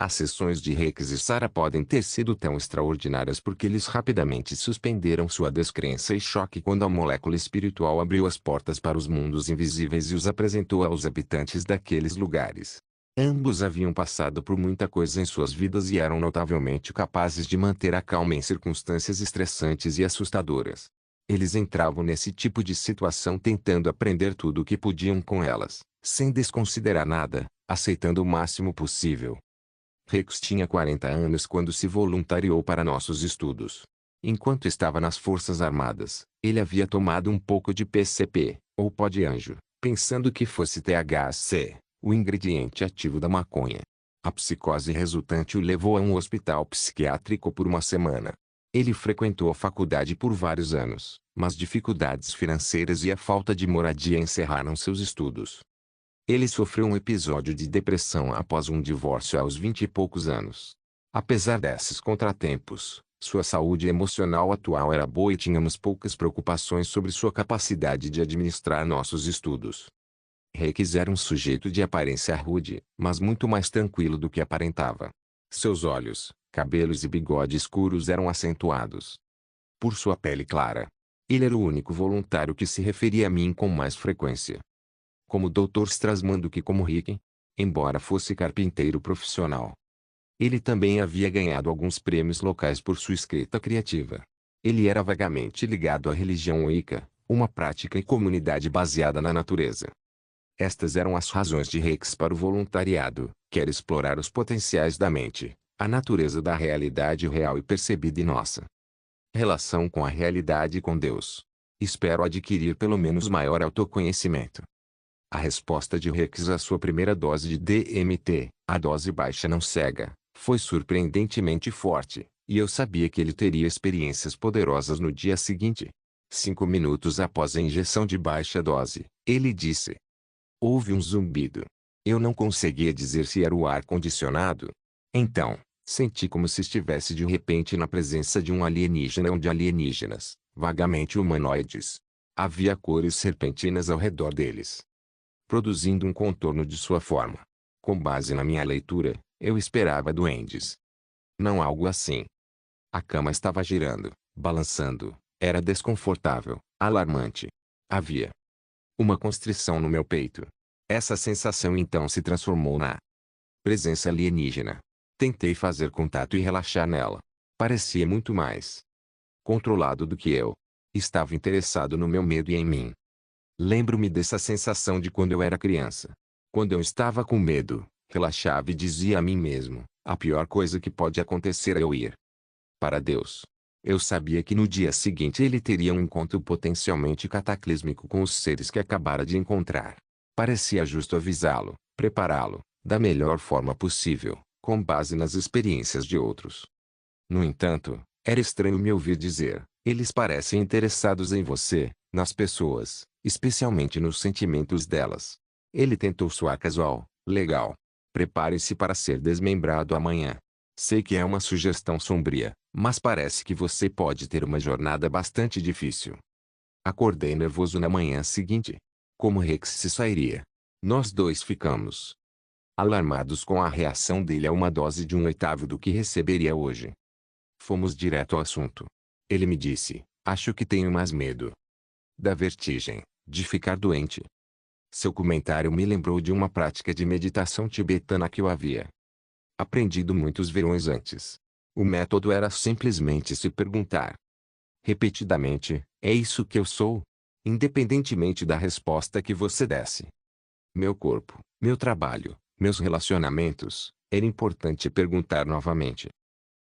As sessões de Rex e Sarah podem ter sido tão extraordinárias porque eles rapidamente suspenderam sua descrença e choque quando a molécula espiritual abriu as portas para os mundos invisíveis e os apresentou aos habitantes daqueles lugares. Ambos haviam passado por muita coisa em suas vidas e eram notavelmente capazes de manter a calma em circunstâncias estressantes e assustadoras. Eles entravam nesse tipo de situação tentando aprender tudo o que podiam com elas, sem desconsiderar nada, aceitando o máximo possível. Rex tinha 40 anos quando se voluntariou para nossos estudos. Enquanto estava nas Forças Armadas, ele havia tomado um pouco de PCP, ou pó de anjo, pensando que fosse THC, o ingrediente ativo da maconha. A psicose resultante o levou a um hospital psiquiátrico por uma semana. Ele frequentou a faculdade por vários anos, mas dificuldades financeiras e a falta de moradia encerraram seus estudos. Ele sofreu um episódio de depressão após um divórcio aos 20 e poucos anos. Apesar desses contratempos, sua saúde emocional atual era boa e tínhamos poucas preocupações sobre sua capacidade de administrar nossos estudos. Rex era um sujeito de aparência rude, mas muito mais tranquilo do que aparentava. Seus olhos, cabelos e bigode escuros eram acentuados por sua pele clara. Ele era o único voluntário que se referia a mim com mais frequência como Dr. Strasman do que como Rick, embora fosse carpinteiro profissional. Ele também havia ganhado alguns prêmios locais por sua escrita criativa. Ele era vagamente ligado à religião Wicca, uma prática e comunidade baseada na natureza. Estas eram as razões de Rex para o voluntariado: quer explorar os potenciais da mente, a natureza da realidade real e percebida em nossa relação com a realidade e com Deus. Espero adquirir pelo menos maior autoconhecimento. A resposta de Rex à sua primeira dose de DMT, a dose baixa não cega, foi surpreendentemente forte, e eu sabia que ele teria experiências poderosas no dia seguinte. 5 minutos após a injeção de baixa dose, ele disse. Houve um zumbido. Eu não conseguia dizer se era o ar-condicionado. Então, senti como se estivesse de repente na presença de um alienígena ou de alienígenas, vagamente humanoides. Havia cores serpentinas ao redor deles, produzindo um contorno de sua forma. Com base na minha leitura, eu esperava duendes. Não algo assim. A cama estava girando, balançando, era desconfortável, alarmante. Havia uma constrição no meu peito. Essa sensação então se transformou na presença alienígena. Tentei fazer contato e relaxar nela. Parecia muito mais controlado do que eu. Estava interessado no meu medo e em mim. Lembro-me dessa sensação de quando eu era criança. Quando eu estava com medo, relaxava e dizia a mim mesmo: a pior coisa que pode acontecer é eu ir para Deus. Eu sabia que no dia seguinte ele teria um encontro potencialmente cataclísmico com os seres que acabara de encontrar. Parecia justo avisá-lo, prepará-lo, da melhor forma possível, com base nas experiências de outros. No entanto, era estranho me ouvir dizer: eles parecem interessados em você, nas pessoas, especialmente nos sentimentos delas. Ele tentou soar casual: legal. Prepare-se para ser desmembrado amanhã. Sei que é uma sugestão sombria, mas parece que você pode ter uma jornada bastante difícil. Acordei nervoso na manhã seguinte. Como Rex se sairia? Nós dois ficamos alarmados com a reação dele a uma dose de 1/8 do que receberia hoje. Fomos direto ao assunto. Ele me disse: acho que tenho mais medo da vertigem, de ficar doente. Seu comentário me lembrou de uma prática de meditação tibetana que eu havia aprendido muitos verões antes. O método era simplesmente se perguntar repetidamente: é isso que eu sou? Independentemente da resposta que você desse. Meu corpo, meu trabalho, meus relacionamentos, era importante perguntar novamente: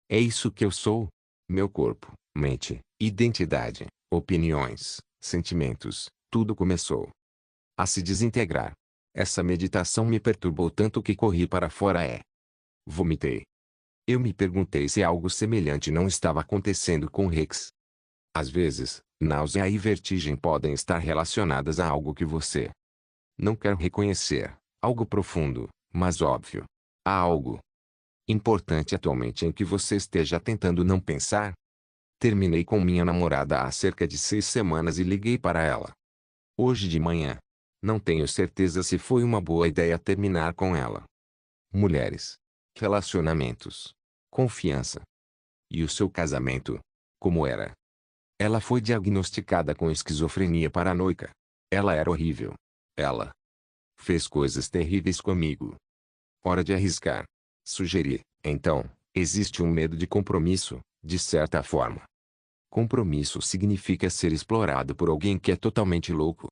é isso que eu sou? Meu corpo, mente, identidade, opiniões, sentimentos, tudo começou a se desintegrar. Essa meditação me perturbou tanto que corri para fora e vomitei. Eu me perguntei se algo semelhante não estava acontecendo com Rex. Às vezes, náusea e vertigem podem estar relacionadas a algo que você não quer reconhecer, Algo profundo, mas óbvio. Há algo importante atualmente em que você esteja tentando não pensar? Terminei com minha namorada há cerca de 6 semanas e liguei para ela hoje de manhã. Não tenho certeza se foi uma boa ideia terminar com ela. Mulheres. Relacionamentos. Confiança. E o seu casamento? Como era? Ela foi diagnosticada com esquizofrenia paranoica. Ela era horrível. Ela fez coisas terríveis comigo. Hora de arriscar. Sugeri. Então, existe um medo de compromisso, de certa forma. Compromisso significa ser explorado por alguém que é totalmente louco.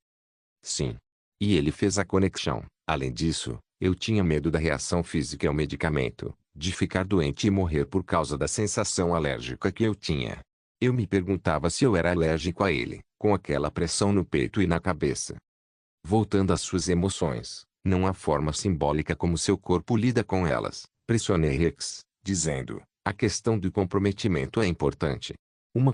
Sim. E ele fez a conexão. Além disso, eu tinha medo da reação física ao medicamento, de ficar doente e morrer por causa da sensação alérgica que eu tinha. Eu me perguntava se eu era alérgico a ele, com aquela pressão no peito e na cabeça. Voltando às suas emoções, não há forma simbólica como seu corpo lida com elas. Pressionei Rex, dizendo, a questão do comprometimento é importante.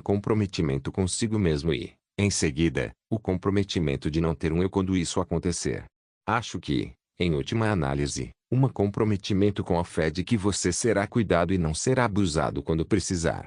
Comprometimento consigo mesmo e, em seguida, o comprometimento de não ter um eu quando isso acontecer. Acho que, em última análise, comprometimento com a fé de que você será cuidado e não será abusado quando precisar.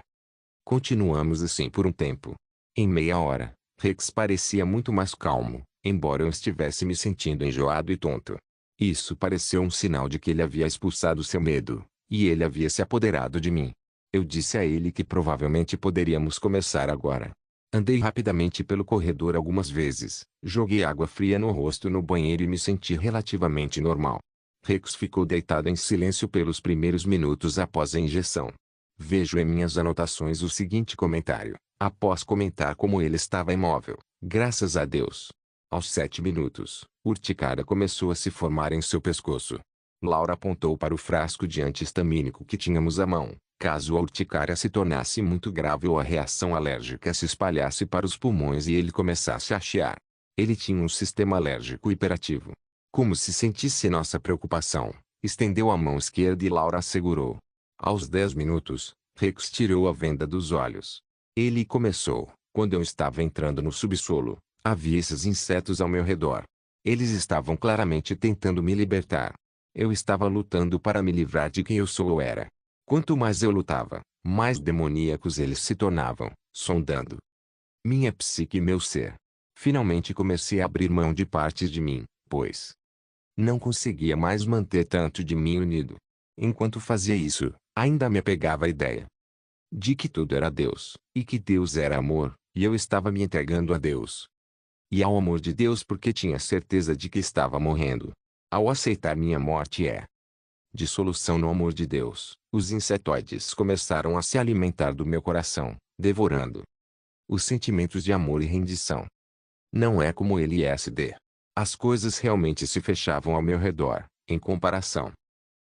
Continuamos assim por um tempo. Em meia hora, Rex parecia muito mais calmo, embora eu estivesse me sentindo enjoado e tonto. Isso pareceu um sinal de que ele havia expulsado seu medo, e ele havia se apoderado de mim. Eu disse a ele que provavelmente poderíamos começar agora. Andei rapidamente pelo corredor algumas vezes, joguei água fria no rosto no banheiro e me senti relativamente normal. Rex ficou deitado em silêncio pelos primeiros minutos após a injeção. Vejo em minhas anotações o seguinte comentário, após comentar como ele estava imóvel, graças a Deus. Aos 7 minutos, urticária começou a se formar em seu pescoço. Laura apontou para o frasco de anti-histamínico que tínhamos à mão, caso a urticária se tornasse muito grave ou a reação alérgica se espalhasse para os pulmões e ele começasse a chiar. Ele tinha um sistema alérgico hiperativo. Como se sentisse nossa preocupação, estendeu a mão esquerda e Laura segurou. Aos 10 minutos, Rex tirou a venda dos olhos. Ele começou, quando eu estava entrando no subsolo, havia esses insetos ao meu redor. Eles estavam claramente tentando me libertar. Eu estava lutando para me livrar de quem eu sou ou era. Quanto mais eu lutava, mais demoníacos eles se tornavam, sondando minha psique e meu ser. Finalmente comecei a abrir mão de partes de mim, pois não conseguia mais manter tanto de mim unido. Enquanto fazia isso, ainda me apegava à ideia de que tudo era Deus, e que Deus era amor, e eu estava me entregando a Deus. E ao amor de Deus porque tinha certeza de que estava morrendo. Ao aceitar minha morte dissolução no amor de Deus, os insetoides começaram a se alimentar do meu coração, devorando os sentimentos de amor e rendição. Não é como LSD. As coisas realmente se fechavam ao meu redor, em comparação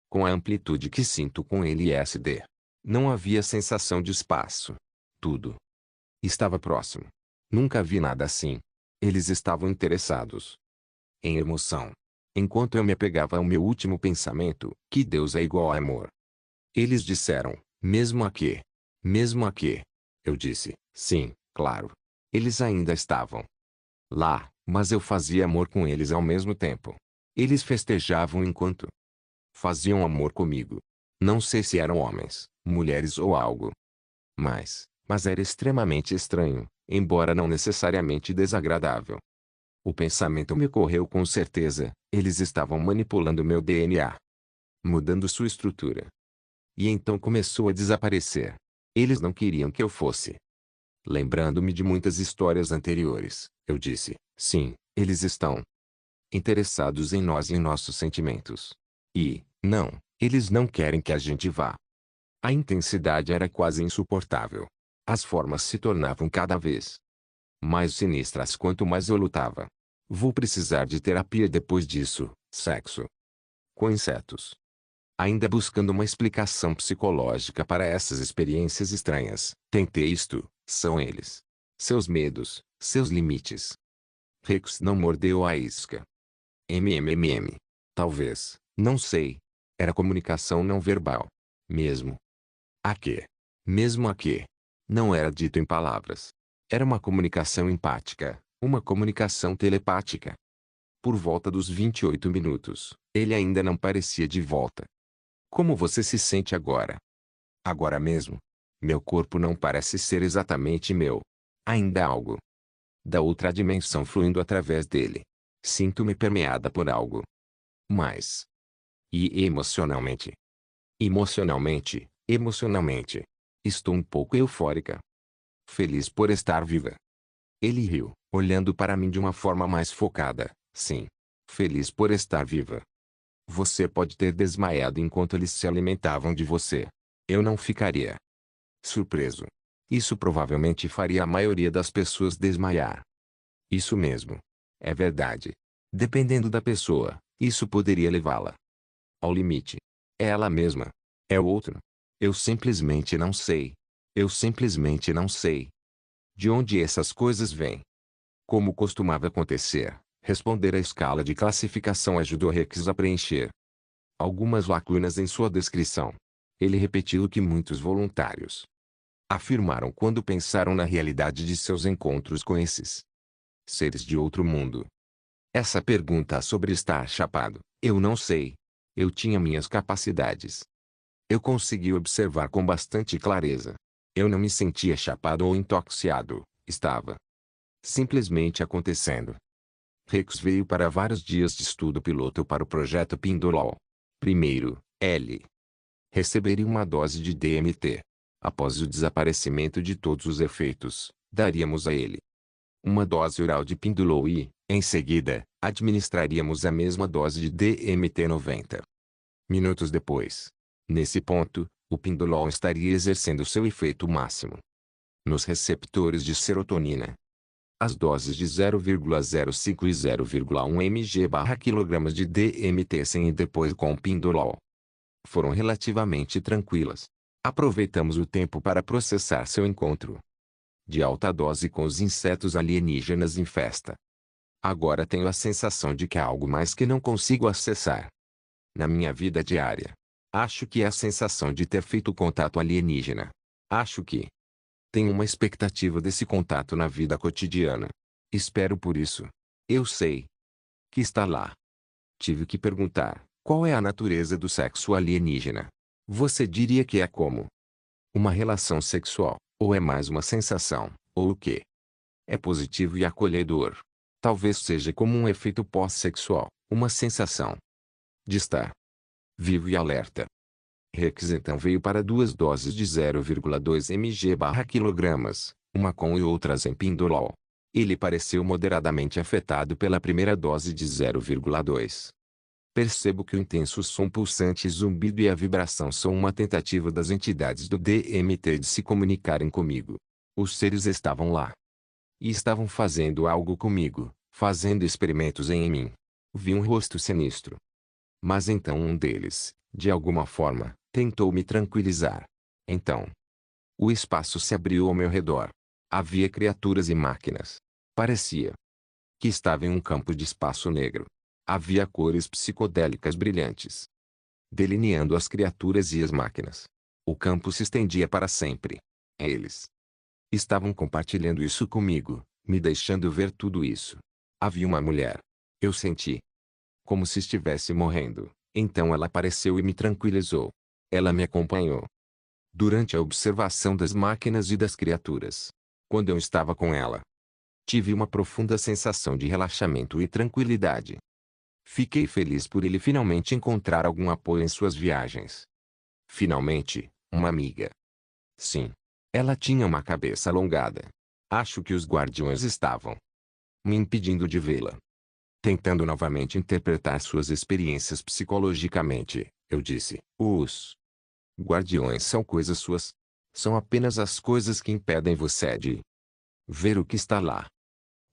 com a amplitude que sinto com LSD. Não havia sensação de espaço. Tudo estava próximo. Nunca vi nada assim. Eles estavam interessados em emoção. Enquanto eu me apegava ao meu último pensamento, que Deus é igual a amor. Eles disseram, mesmo aqui. Mesmo aqui. Eu disse, sim, claro. Eles ainda estavam lá, mas eu fazia amor com eles ao mesmo tempo. Eles festejavam enquanto faziam amor comigo. Não sei se eram homens, mulheres ou algo. Mas era extremamente estranho, embora não necessariamente desagradável. O pensamento me ocorreu com certeza, eles estavam manipulando meu DNA. Mudando sua estrutura. E então começou a desaparecer. Eles não queriam que eu fosse. Lembrando-me de muitas histórias anteriores, eu disse, sim, eles estão interessados em nós e em nossos sentimentos. E, não, eles não querem que a gente vá. A intensidade era quase insuportável. As formas se tornavam cada vez mais sinistras quanto mais eu lutava. Vou precisar de terapia depois disso, sexo com insetos. Ainda buscando uma explicação psicológica para essas experiências estranhas, tentei isto, são eles. Seus medos, seus limites. Rex não mordeu a isca. MMMM. Talvez, não sei. Era comunicação não verbal. Mesmo. Aqui. Mesmo aqui. Não era dito em palavras. Era uma comunicação empática, uma comunicação telepática. Por volta dos 28 minutos, ele ainda não parecia de volta. Como você se sente agora? Agora mesmo? Meu corpo não parece ser exatamente meu. Ainda há algo da outra dimensão fluindo através dele. Sinto-me permeada por algo. Mas. E emocionalmente? Emocionalmente. Estou um pouco eufórica. Feliz por estar viva. Ele riu, olhando para mim de uma forma mais focada. Sim. Feliz por estar viva. Você pode ter desmaiado enquanto eles se alimentavam de você. Eu não ficaria surpreso. Isso provavelmente faria a maioria das pessoas desmaiar. Isso mesmo. É verdade. Dependendo da pessoa, isso poderia levá-la ao limite. É ela mesma. É o outro. Eu simplesmente não sei. Eu simplesmente não sei. De onde essas coisas vêm? Como costumava acontecer, responder à escala de classificação ajudou Rex a preencher algumas lacunas em sua descrição. Ele repetiu o que muitos voluntários afirmaram quando pensaram na realidade de seus encontros com esses seres de outro mundo. Essa pergunta sobre estar chapado, eu não sei. Eu tinha minhas capacidades. Eu consegui observar com bastante clareza. Eu não me sentia chapado ou intoxicado, estava simplesmente acontecendo. Rex veio para vários dias de estudo piloto para o projeto Pindolol. Primeiro, L. Receberia uma dose de DMT. Após o desaparecimento de todos os efeitos, daríamos a ele uma dose oral de Pindolol e, em seguida, administraríamos a mesma dose de DMT 90 minutos depois. Nesse ponto, o Pindolol estaria exercendo seu efeito máximo nos receptores de serotonina. As doses de 0,05 e 0,1 mg/kg de DMT sem e depois com Pindolol foram relativamente tranquilas. Aproveitamos o tempo para processar seu encontro de alta dose com os insetos alienígenas em festa. Agora tenho a sensação de que há algo mais que não consigo acessar na minha vida diária. Acho que é a sensação de ter feito contato alienígena. Acho que tenho uma expectativa desse contato na vida cotidiana. Espero por isso. Eu sei que está lá. Tive que perguntar, qual é a natureza do sexo alienígena? Você diria que é como uma relação sexual, ou é mais uma sensação, ou o quê? É positivo e acolhedor. Talvez seja como um efeito pós-sexual, uma sensação de estar vivo e alerta. Rex então veio para duas doses de 0,2 mg/kg, uma com e outras em Pindolol. Ele pareceu moderadamente afetado pela primeira dose de 0,2. Percebo que o intenso som pulsante zumbido e a vibração são uma tentativa das entidades do DMT de se comunicarem comigo. Os seres estavam lá. E estavam fazendo algo comigo, fazendo experimentos em mim. Vi um rosto sinistro. Mas então um deles, de alguma forma, tentou me tranquilizar. Então, o espaço se abriu ao meu redor. Havia criaturas e máquinas. Parecia que estava em um campo de espaço negro. Havia cores psicodélicas brilhantes, delineando as criaturas e as máquinas. O campo se estendia para sempre. Eles estavam compartilhando isso comigo, me deixando ver tudo isso. Havia uma mulher. Eu senti como se estivesse morrendo. Então ela apareceu e me tranquilizou. Ela me acompanhou durante a observação das máquinas e das criaturas. Quando eu estava com ela, tive uma profunda sensação de relaxamento e tranquilidade. Fiquei feliz por ele finalmente encontrar algum apoio em suas viagens. Finalmente, uma amiga. Sim. Ela tinha uma cabeça alongada. Acho que os guardiões estavam me impedindo de vê-la. Tentando novamente interpretar suas experiências psicologicamente, eu disse: os guardiões são coisas suas. São apenas as coisas que impedem você de ver o que está lá.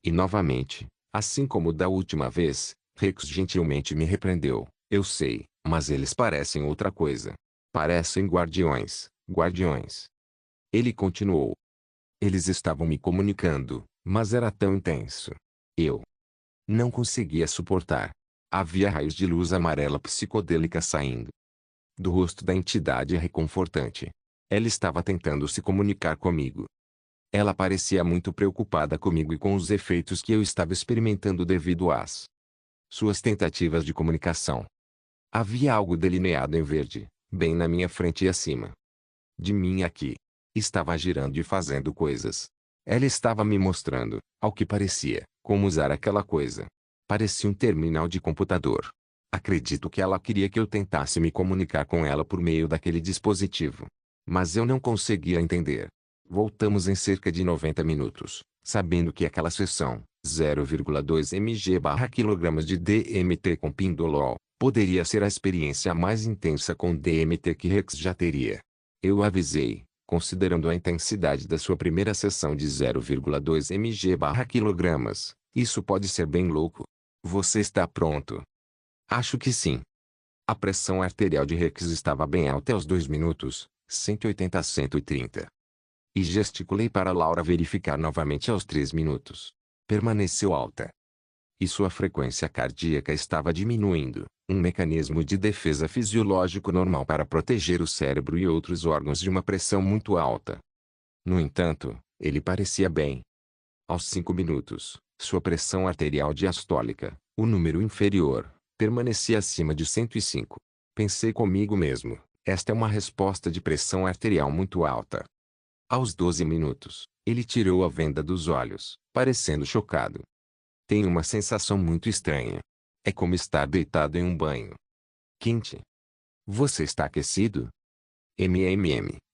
E novamente, assim como da última vez, Rex gentilmente me repreendeu. Eu sei, mas eles parecem outra coisa. Parecem guardiões, guardiões. Ele continuou. Eles estavam me comunicando, mas era tão intenso. Eu não conseguia suportar. Havia raios de luz amarela psicodélica saindo do rosto da entidade reconfortante. Ela estava tentando se comunicar comigo. Ela parecia muito preocupada comigo e com os efeitos que eu estava experimentando devido às suas tentativas de comunicação. Havia algo delineado em verde, bem na minha frente e acima de mim aqui. Estava girando e fazendo coisas. Ela estava me mostrando, ao que parecia, como usar aquela coisa. Parecia um terminal de computador. Acredito que ela queria que eu tentasse me comunicar com ela por meio daquele dispositivo. Mas eu não conseguia entender. Voltamos em cerca de 90 minutos, sabendo que aquela sessão, 0,2 mg/kg de DMT com Pindolol, poderia ser a experiência mais intensa com DMT que Rex já teria. Eu avisei, considerando a intensidade da sua primeira sessão de 0,2 mg/kg, isso pode ser bem louco. Você está pronto? Acho que sim. A pressão arterial de Rex estava bem alta aos 2 minutos, 180 a 130. E gesticulei para Laura verificar novamente aos 3 minutos. Permaneceu alta. E sua frequência cardíaca estava diminuindo, um mecanismo de defesa fisiológico normal para proteger o cérebro e outros órgãos de uma pressão muito alta. No entanto, ele parecia bem. Aos 5 minutos, sua pressão arterial diastólica, o número inferior, permanecia acima de 105. Pensei comigo mesmo, esta é uma resposta de pressão arterial muito alta. Aos 12 minutos, ele tirou a venda dos olhos, parecendo chocado. Tenho uma sensação muito estranha. É como estar deitado em um banho quente. Você está aquecido?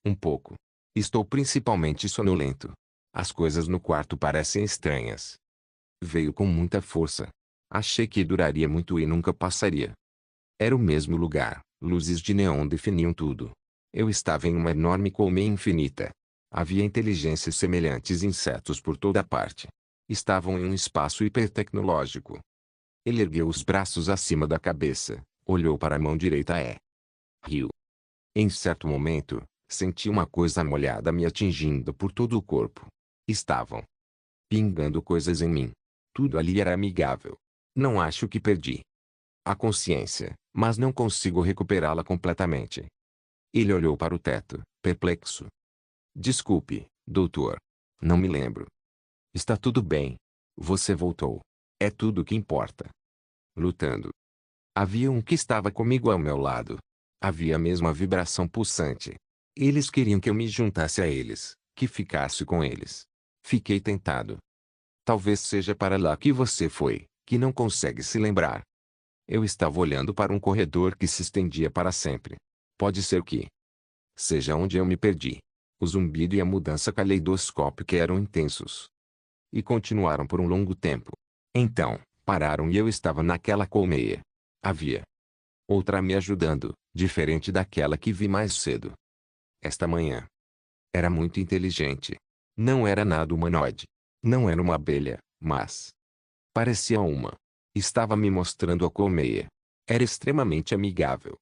Um pouco. Estou principalmente sonolento. As coisas no quarto parecem estranhas. Veio com muita força. Achei que duraria muito e nunca passaria. Era o mesmo lugar, luzes de neon definiam tudo. Eu estava em uma enorme colmeia infinita. Havia inteligências semelhantes insetos por toda parte. Estavam em um espaço hipertecnológico. Ele ergueu os braços acima da cabeça, olhou para a mão direita e riu. Em certo momento, senti uma coisa molhada me atingindo por todo o corpo. Estavam pingando coisas em mim. Tudo ali era amigável. Não acho que perdi a consciência, mas não consigo recuperá-la completamente. Ele olhou para o teto, perplexo. Desculpe, doutor. Não me lembro. Está tudo bem. Você voltou. É tudo o que importa. Lutando. Havia um que estava comigo ao meu lado. Havia mesmo a vibração pulsante. Eles queriam que eu me juntasse a eles, que ficasse com eles. Fiquei tentado. Talvez seja para lá que você foi, que não consegue se lembrar. Eu estava olhando para um corredor que se estendia para sempre. Pode ser que seja onde eu me perdi. O zumbido e a mudança caleidoscópica eram intensos. E continuaram por um longo tempo. Então, pararam e eu estava naquela colmeia. Havia outra me ajudando, diferente daquela que vi mais cedo. Esta manhã. Era muito inteligente. Não era nada humanoide. Não era uma abelha, mas parecia uma. Estava me mostrando a colmeia. Era extremamente amigável.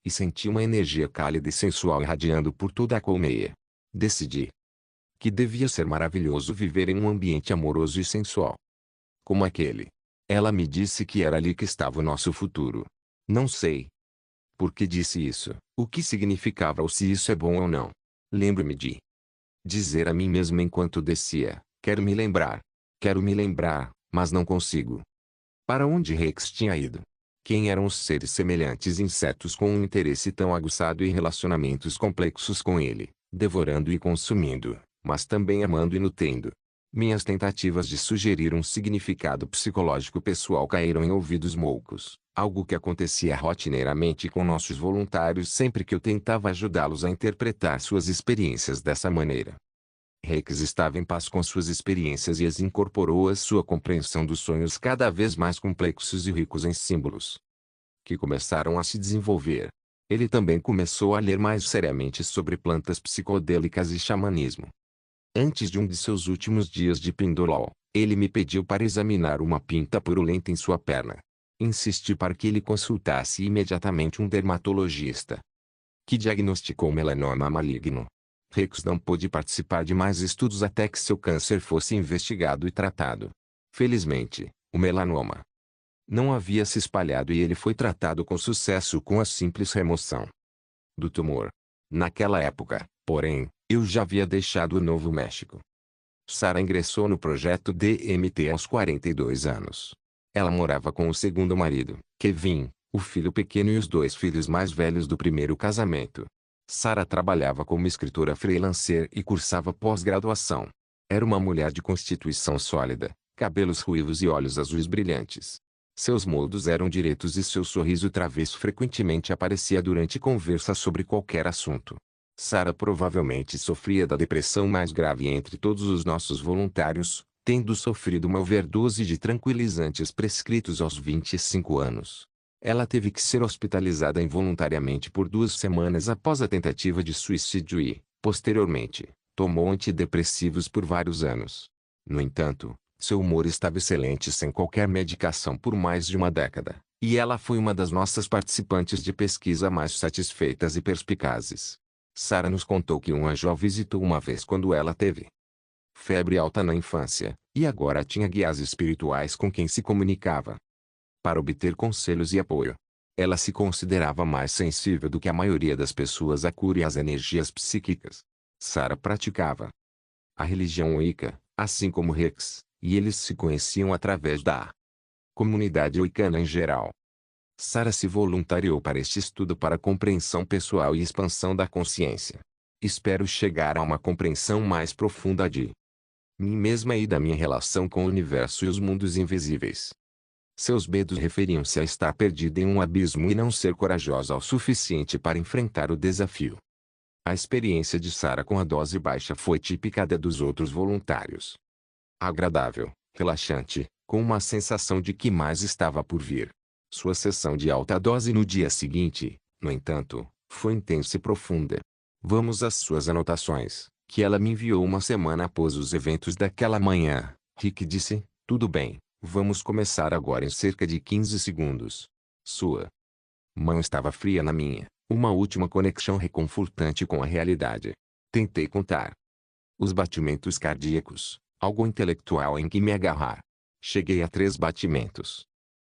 E senti uma energia cálida e sensual irradiando por toda a colmeia. Decidi que devia ser maravilhoso viver em um ambiente amoroso e sensual como aquele. Ela me disse que era ali que estava o nosso futuro. Não sei por que disse isso, o que significava ou se isso é bom ou não. Lembro-me de dizer a mim mesmo enquanto descia, quero me lembrar, mas não consigo. Para onde Rex tinha ido? Quem eram os seres semelhantes insetos com um interesse tão aguçado e relacionamentos complexos com ele, devorando e consumindo, mas também amando e nutrindo? Minhas tentativas de sugerir um significado psicológico pessoal caíram em ouvidos moucos, algo que acontecia rotineiramente com nossos voluntários sempre que eu tentava ajudá-los a interpretar suas experiências dessa maneira. Rex estava em paz com suas experiências e as incorporou à sua compreensão dos sonhos cada vez mais complexos e ricos em símbolos, que começaram a se desenvolver. Ele também começou a ler mais seriamente sobre plantas psicodélicas e xamanismo. Antes de um de seus últimos dias de Pindolol, ele me pediu para examinar uma pinta purulenta em sua perna. Insisti para que ele consultasse imediatamente um dermatologista, que diagnosticou melanoma maligno. Rex não pôde participar de mais estudos até que seu câncer fosse investigado e tratado. Felizmente, o melanoma não havia se espalhado e ele foi tratado com sucesso com a simples remoção do tumor. Naquela época, porém, eu já havia deixado o Novo México. Sarah ingressou no projeto DMT aos 42 anos. Ela morava com o segundo marido, Kevin, o filho pequeno e os dois filhos mais velhos do primeiro casamento. Sarah trabalhava como escritora freelancer e cursava pós-graduação. Era uma mulher de constituição sólida, cabelos ruivos e olhos azuis brilhantes. Seus modos eram diretos e seu sorriso travesso frequentemente aparecia durante conversa sobre qualquer assunto. Sarah provavelmente sofria da depressão mais grave entre todos os nossos voluntários, tendo sofrido uma overdose de tranquilizantes prescritos aos 25 anos. Ela teve que ser hospitalizada involuntariamente por 2 semanas após a tentativa de suicídio e, posteriormente, tomou antidepressivos por vários anos. No entanto, seu humor estava excelente sem qualquer medicação por mais de uma década, e ela foi uma das nossas participantes de pesquisa mais satisfeitas e perspicazes. Sarah nos contou que um anjo a visitou uma vez quando ela teve febre alta na infância, e agora tinha guias espirituais com quem se comunicava para obter conselhos e apoio. Ela se considerava mais sensível do que a maioria das pessoas à cura e às energias psíquicas. Sarah praticava a religião Wicca, assim como Rex, e eles se conheciam através da comunidade Wiccana em geral. Sarah se voluntariou para este estudo para compreensão pessoal e expansão da consciência. Espero chegar a uma compreensão mais profunda de mim mesma e da minha relação com o universo e os mundos invisíveis. Seus medos referiam-se a estar perdida em um abismo e não ser corajosa o suficiente para enfrentar o desafio. A experiência de Sarah com a dose baixa foi típica da dos outros voluntários. Agradável, relaxante, com uma sensação de que mais estava por vir. Sua sessão de alta dose no dia seguinte, no entanto, foi intensa e profunda. Vamos às suas anotações, que ela me enviou uma semana após os eventos daquela manhã. Rick disse, tudo bem, vamos começar agora em cerca de 15 segundos. Sua mão estava fria na minha, uma última conexão reconfortante com a realidade. Tentei contar os batimentos cardíacos, algo intelectual em que me agarrar. Cheguei a 3 batimentos.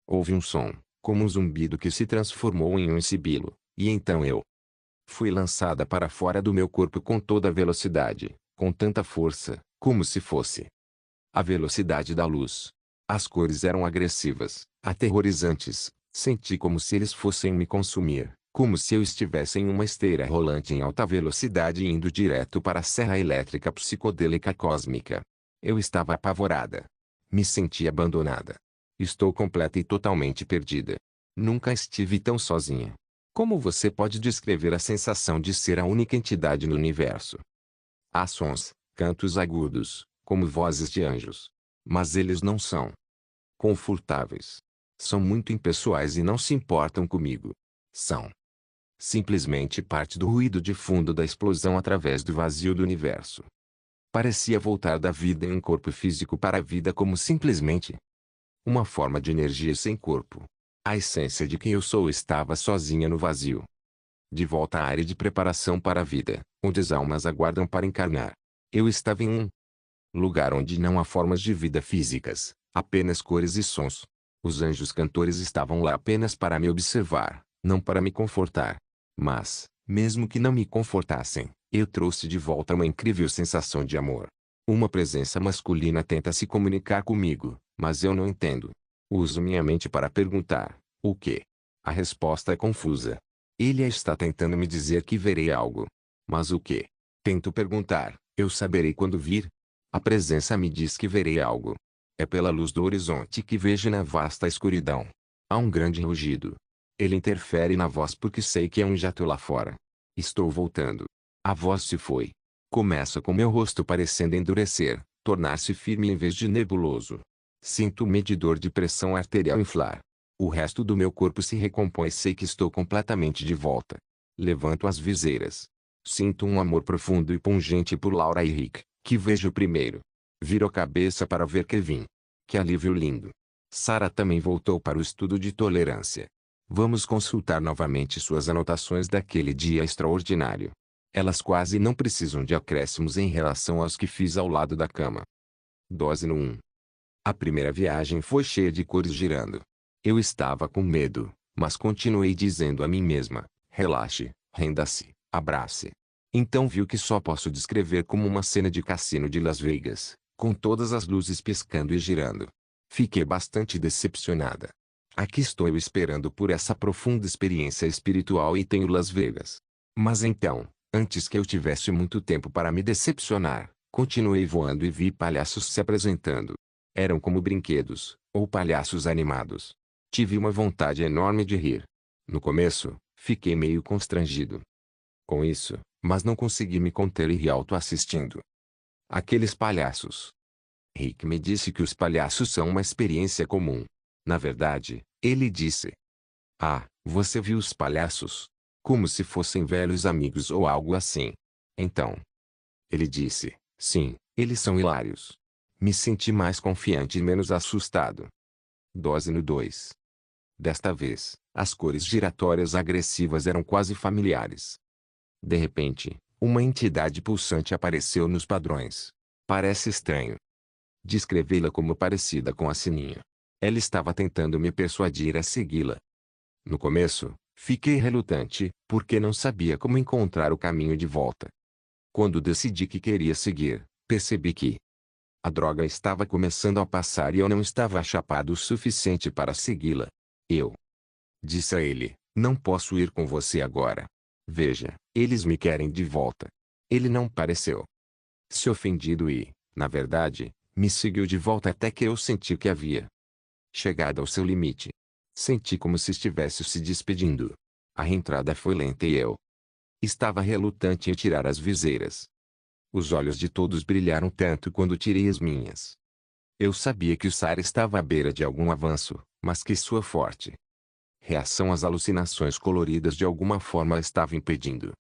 Houve um som, como um zumbido que se transformou em um sibilo, e então eu fui lançada para fora do meu corpo com toda a velocidade, com tanta força, como se fosse a velocidade da luz. As cores eram agressivas, aterrorizantes, senti como se eles fossem me consumir, como se eu estivesse em uma esteira rolante em alta velocidade indo direto para a serra elétrica psicodélica cósmica. Eu estava apavorada. Me senti abandonada. Estou completa e totalmente perdida. Nunca estive tão sozinha. Como você pode descrever a sensação de ser a única entidade no universo? Há sons, cantos agudos, como vozes de anjos. Mas eles não são confortáveis. São muito impessoais e não se importam comigo. São simplesmente parte do ruído de fundo da explosão através do vazio do universo. Parecia voltar da vida em um corpo físico para a vida como simplesmente uma forma de energia sem corpo. A essência de quem eu sou estava sozinha no vazio. De volta à área de preparação para a vida, onde as almas aguardam para encarnar. Eu estava em um lugar onde não há formas de vida físicas, apenas cores e sons. Os anjos cantores estavam lá apenas para me observar, não para me confortar. Mas, mesmo que não me confortassem, eu trouxe de volta uma incrível sensação de amor. Uma presença masculina tenta se comunicar comigo, mas eu não entendo. Uso minha mente para perguntar, o quê? A resposta é confusa. Ele está tentando me dizer que verei algo. Mas o quê? Tento perguntar, eu saberei quando vir? A presença me diz que verei algo. É pela luz do horizonte que vejo na vasta escuridão. Há um grande rugido. Ele interfere na voz porque sei que é um jato lá fora. Estou voltando. A voz se foi. Começa com meu rosto parecendo endurecer, tornar-se firme em vez de nebuloso. Sinto o medidor de pressão arterial inflar. O resto do meu corpo se recompõe e sei que estou completamente de volta. Levanto as viseiras. Sinto um amor profundo e pungente por Laura e Rick, que vejo primeiro. Viro a cabeça para ver Kevin. Que alívio lindo. Sarah também voltou para o estudo de tolerância. Vamos consultar novamente suas anotações daquele dia extraordinário. Elas quase não precisam de acréscimos em relação aos que fiz ao lado da cama. Dose no 1. A primeira viagem foi cheia de cores girando. Eu estava com medo, mas continuei dizendo a mim mesma, relaxe, renda-se, abrace. Então vi o que só posso descrever como uma cena de cassino de Las Vegas, com todas as luzes piscando e girando. Fiquei bastante decepcionada. Aqui estou eu esperando por essa profunda experiência espiritual e tenho Las Vegas. Mas então, antes que eu tivesse muito tempo para me decepcionar, continuei voando e vi palhaços se apresentando. Eram como brinquedos, ou palhaços animados. Tive uma vontade enorme de rir. No começo, fiquei meio constrangido com isso, mas não consegui me conter e ri autoassistindo. Aqueles palhaços. Rick me disse que os palhaços são uma experiência comum. Na verdade, ele disse: "Ah, você viu os palhaços? Como se fossem velhos amigos ou algo assim." Então, ele disse: "Sim, eles são hilários." Me senti mais confiante e menos assustado. Dose no 2. Desta vez, as cores giratórias agressivas eram quase familiares. De repente, uma entidade pulsante apareceu nos padrões. Parece estranho descrevê-la como parecida com a Sininho. Ela estava tentando me persuadir a segui-la. No começo, fiquei relutante, porque não sabia como encontrar o caminho de volta. Quando decidi que queria seguir, percebi que a droga estava começando a passar e eu não estava chapado o suficiente para segui-la. Eu disse a ele: "Não posso ir com você agora. Veja, eles me querem de volta." Ele não pareceu se ofendido e, na verdade, me seguiu de volta até que eu senti que havia chegado ao seu limite. Senti como se estivesse se despedindo. A reentrada foi lenta e eu estava relutante em tirar as viseiras. Os olhos de todos brilharam tanto quando tirei as minhas. Eu sabia que o Sara estava à beira de algum avanço, mas que sua forte reação às alucinações coloridas de alguma forma estava impedindo.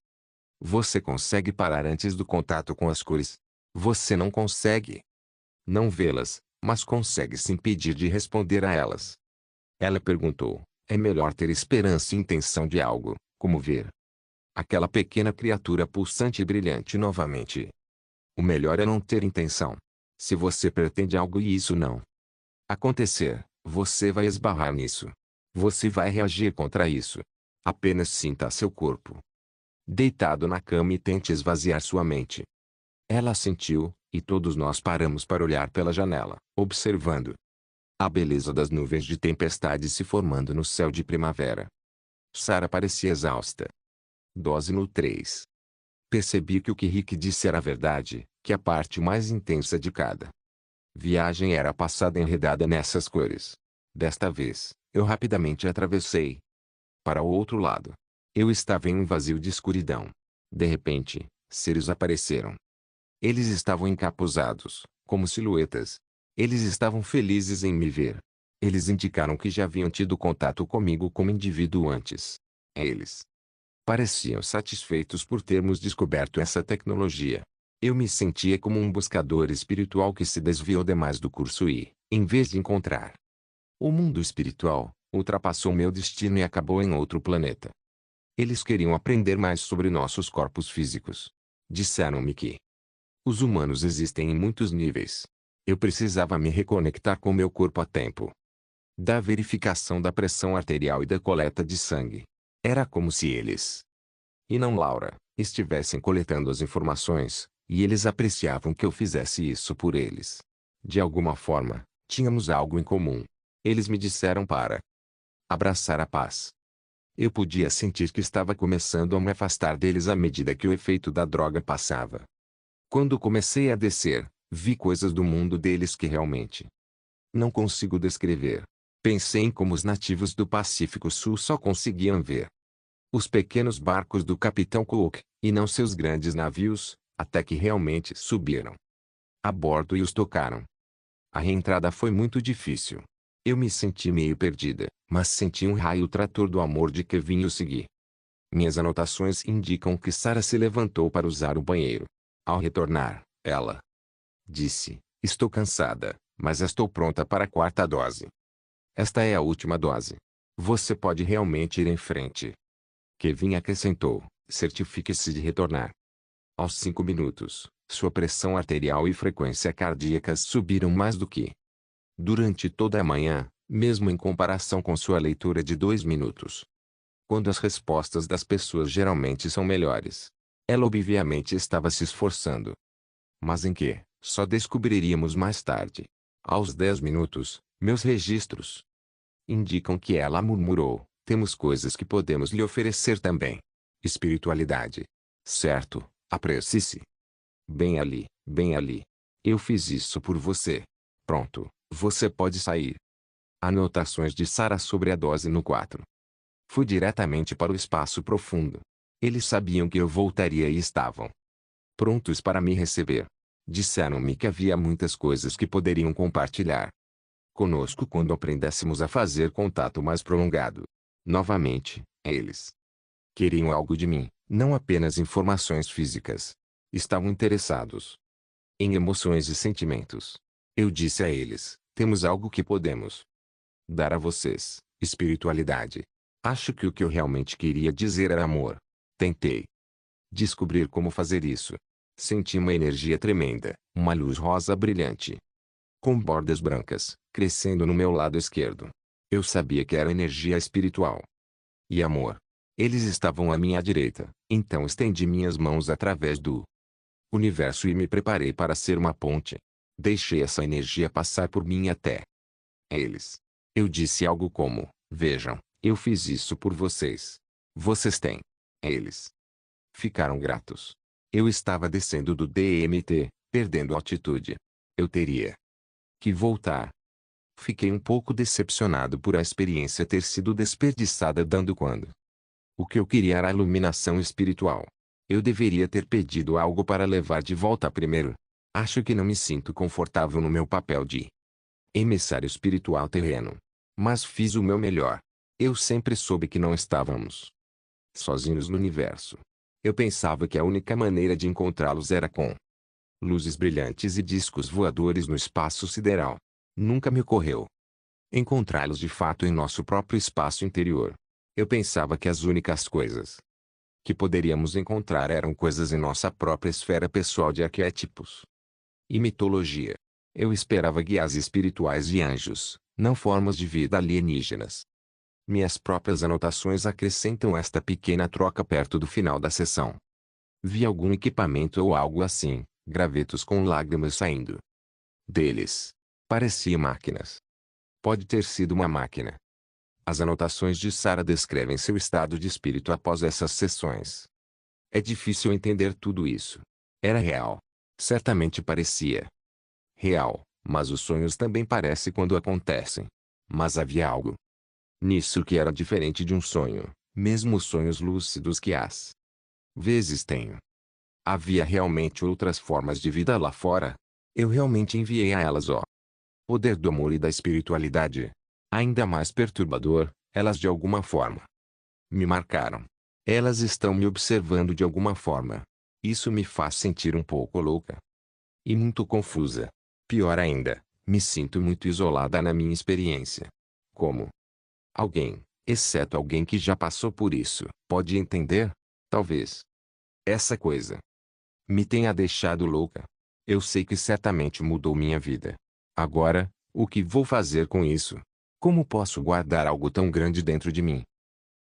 Você consegue parar antes do contato com as cores? Você não consegue não vê-las, mas consegue se impedir de responder a elas. Ela perguntou: "É melhor ter esperança e intenção de algo, como ver aquela pequena criatura pulsante e brilhante novamente? O melhor é não ter intenção. Se você pretende algo e isso não acontecer, você vai esbarrar nisso. Você vai reagir contra isso. Apenas sinta seu corpo deitado na cama e tente esvaziar sua mente." Ela assentiu, e todos nós paramos para olhar pela janela, observando a beleza das nuvens de tempestade se formando no céu de primavera. Sara parecia exausta. Dose no 3. Percebi que o que Rick disse era verdade, que a parte mais intensa de cada viagem era passada enredada nessas cores. Desta vez, eu rapidamente atravessei para o outro lado. Eu estava em um vazio de escuridão. De repente, seres apareceram. Eles estavam encapuzados, como silhuetas. Eles estavam felizes em me ver. Eles indicaram que já haviam tido contato comigo como indivíduo antes. Eles pareciam satisfeitos por termos descoberto essa tecnologia. Eu me sentia como um buscador espiritual que se desviou demais do curso e, em vez de encontrar o mundo espiritual, ultrapassou meu destino e acabou em outro planeta. Eles queriam aprender mais sobre nossos corpos físicos. Disseram-me que os humanos existem em muitos níveis. Eu precisava me reconectar com meu corpo a tempo da verificação da pressão arterial e da coleta de sangue. Era como se eles, e não Laura, estivessem coletando as informações, e eles apreciavam que eu fizesse isso por eles. De alguma forma, tínhamos algo em comum. Eles me disseram para abraçar a paz. Eu podia sentir que estava começando a me afastar deles à medida que o efeito da droga passava. Quando comecei a descer, vi coisas do mundo deles que realmente não consigo descrever. Pensei em como os nativos do Pacífico Sul só conseguiam ver os pequenos barcos do Capitão Cook, e não seus grandes navios, até que realmente subiram a bordo e os tocaram. A reentrada foi muito difícil. Eu me senti meio perdida, mas senti um raio trator do amor de Kevin e o segui. Minhas anotações indicam que Sara se levantou para usar o banheiro. Ao retornar, ela disse: "Estou cansada, mas estou pronta para a quarta dose. Esta é a última dose. Você pode realmente ir em frente." Kevin acrescentou: "Certifique-se de retornar." Aos 5 minutos, sua pressão arterial e frequência cardíaca subiram mais do que durante toda a manhã, mesmo em comparação com sua leitura de 2 minutos. Quando as respostas das pessoas geralmente são melhores. Ela obviamente estava se esforçando. Mas em que? Só descobriríamos mais tarde. Aos 10 minutos, Meus registros indicam que ela murmurou: temos coisas que podemos lhe oferecer também. Espiritualidade. Certo, aprecie-se. Bem ali, bem ali. Eu fiz isso por você. Pronto, você pode sair. Anotações de Sarah sobre a dose no 4. Fui diretamente para o espaço profundo. Eles sabiam que eu voltaria e estavam prontos para me receber. Disseram-me que havia muitas coisas que poderiam compartilhar conosco quando aprendêssemos a fazer contato mais prolongado. Novamente, eles queriam algo de mim, não apenas informações físicas. Estavam interessados em emoções e sentimentos. Eu disse a eles: temos algo que podemos dar a vocês, espiritualidade. Acho que o que eu realmente queria dizer era amor. Tentei descobrir como fazer isso. Senti uma energia tremenda, uma luz rosa brilhante, com bordas brancas, crescendo no meu lado esquerdo. Eu sabia que era energia espiritual e amor. Eles estavam à minha direita, então estendi minhas mãos através do universo e me preparei para ser uma ponte. Deixei essa energia passar por mim até eles. Eu disse algo como: vejam, eu fiz isso por vocês. Vocês têm. Eles ficaram gratos. Eu estava descendo do DMT, perdendo altitude. Eu teria que voltar. Fiquei um pouco decepcionado por a experiência ter sido desperdiçada dando quando o que eu queria era a iluminação espiritual. Eu deveria ter pedido algo para levar de volta primeiro. Acho que não me sinto confortável no meu papel de emissário espiritual terreno. Mas fiz o meu melhor. Eu sempre soube que não estávamos sozinhos no universo. Eu pensava que a única maneira de encontrá-los era com luzes brilhantes e discos voadores no espaço sideral. Nunca me ocorreu encontrá-los de fato em nosso próprio espaço interior. Eu pensava que as únicas coisas que poderíamos encontrar eram coisas em nossa própria esfera pessoal de arquétipos e mitologia. Eu esperava guias espirituais e anjos, não formas de vida alienígenas. Minhas próprias anotações acrescentam esta pequena troca perto do final da sessão. Vi algum equipamento ou algo assim, gravetos com lágrimas saindo deles. Parecia máquinas. Pode ter sido uma máquina. As anotações de Sarah descrevem seu estado de espírito após essas sessões. É difícil entender tudo isso. Era real. Certamente parecia real, mas os sonhos também parecem quando acontecem. Mas havia algo nisso que era diferente de um sonho, mesmo os sonhos lúcidos que às vezes tenho. Havia realmente outras formas de vida lá fora? Eu realmente enviei a elas o poder do amor e da espiritualidade. Ainda mais perturbador, elas de alguma forma me marcaram. Elas estão me observando de alguma forma. Isso me faz sentir um pouco louca e muito confusa. Pior ainda, me sinto muito isolada na minha experiência. Como alguém, exceto alguém que já passou por isso, pode entender? Talvez essa coisa me tenha deixado louca. Eu sei que certamente mudou minha vida. Agora, o que vou fazer com isso? Como posso guardar algo tão grande dentro de mim?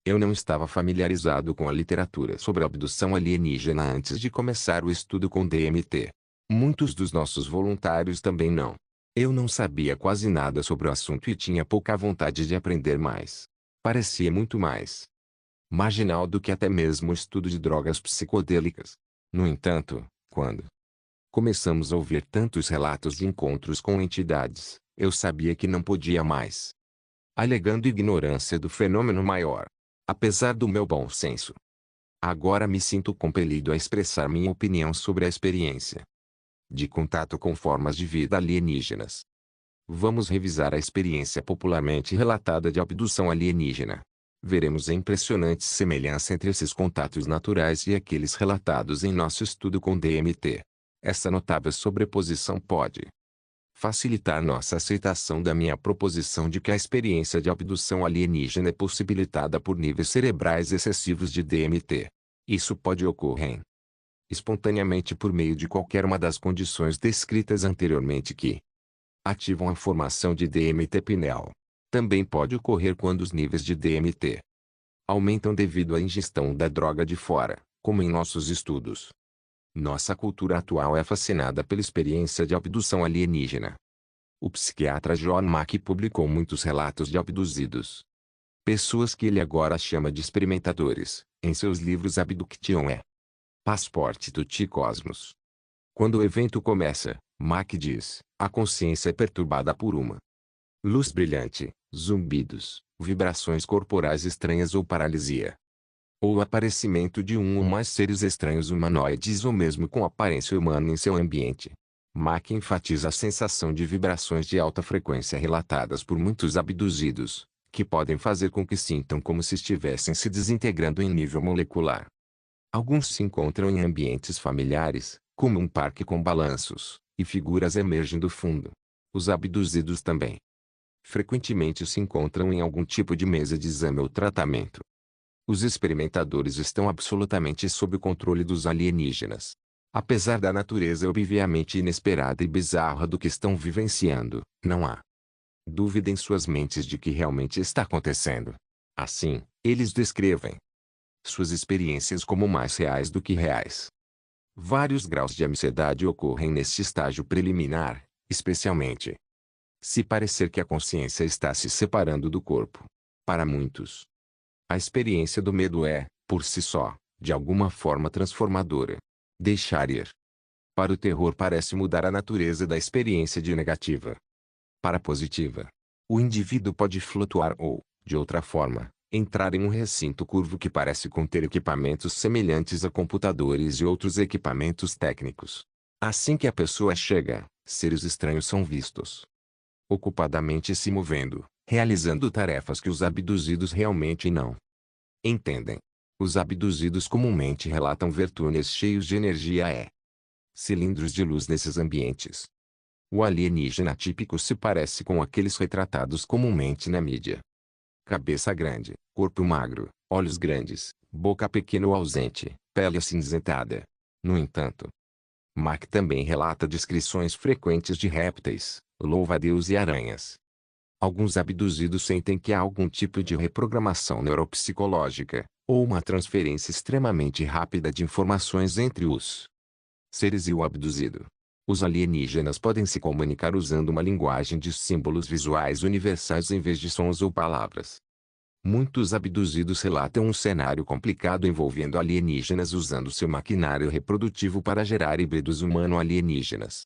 Eu não estava familiarizado com a literatura sobre a abdução alienígena antes de começar o estudo com DMT. Muitos dos nossos voluntários também não. Eu não sabia quase nada sobre o assunto e tinha pouca vontade de aprender mais. Parecia muito mais marginal do que até mesmo o estudo de drogas psicodélicas. No entanto, quando começamos a ouvir tantos relatos de encontros com entidades, eu sabia que não podia mais, alegando ignorância do fenômeno maior. Apesar do meu bom senso, agora me sinto compelido a expressar minha opinião sobre a experiência de contato com formas de vida alienígenas. Vamos revisar a experiência popularmente relatada de abdução alienígena. Veremos a impressionante semelhança entre esses contatos naturais e aqueles relatados em nosso estudo com DMT. Essa notável sobreposição pode facilitar nossa aceitação da minha proposição de que a experiência de abdução alienígena é possibilitada por níveis cerebrais excessivos de DMT. Isso pode ocorrer espontaneamente por meio de qualquer uma das condições descritas anteriormente que ativam a formação de DMT pineal. Também pode ocorrer quando os níveis de DMT aumentam devido à ingestão da droga de fora, como em nossos estudos. Nossa cultura atual é fascinada pela experiência de abdução alienígena. O psiquiatra John Mack publicou muitos relatos de abduzidos. Pessoas que ele agora chama de experimentadores, em seus livros Abduction e Passaporte do T-Cosmos. Quando o evento começa, Mack diz, a consciência é perturbada por uma luz brilhante, zumbidos, vibrações corporais estranhas ou paralisia. Ou o aparecimento de um ou mais seres estranhos humanoides ou mesmo com aparência humana em seu ambiente. Mack enfatiza a sensação de vibrações de alta frequência relatadas por muitos abduzidos, que podem fazer com que sintam como se estivessem se desintegrando em nível molecular. Alguns se encontram em ambientes familiares, como um parque com balanços, e figuras emergem do fundo. Os abduzidos também frequentemente se encontram em algum tipo de mesa de exame ou tratamento. Os experimentadores estão absolutamente sob o controle dos alienígenas. Apesar da natureza obviamente inesperada e bizarra do que estão vivenciando, não há dúvida em suas mentes de que realmente está acontecendo. Assim, eles descrevem suas experiências como mais reais do que reais. Vários graus de ansiedade ocorrem neste estágio preliminar, especialmente se parecer que a consciência está se separando do corpo. Para muitos, a experiência do medo é, por si só, de alguma forma transformadora. Deixar ir. Para o terror parece mudar a natureza da experiência de negativa para positiva. O indivíduo pode flutuar ou, de outra forma, entrar em um recinto curvo que parece conter equipamentos semelhantes a computadores e outros equipamentos técnicos. Assim que a pessoa chega, seres estranhos são vistos ocupadamente se movendo, realizando tarefas que os abduzidos realmente não entendem. Os abduzidos comumente relatam ver túneis cheios de energia cilindros de luz nesses ambientes. O alienígena típico se parece com aqueles retratados comumente na mídia. Cabeça grande, corpo magro, olhos grandes, boca pequena ou ausente, pele acinzentada. No entanto, Mack também relata descrições frequentes de répteis, louva-a-Deus e aranhas. Alguns abduzidos sentem que há algum tipo de reprogramação neuropsicológica, ou uma transferência extremamente rápida de informações entre os seres e o abduzido. Os alienígenas podem se comunicar usando uma linguagem de símbolos visuais universais em vez de sons ou palavras. Muitos abduzidos relatam um cenário complicado envolvendo alienígenas usando seu maquinário reprodutivo para gerar híbridos humano-alienígenas.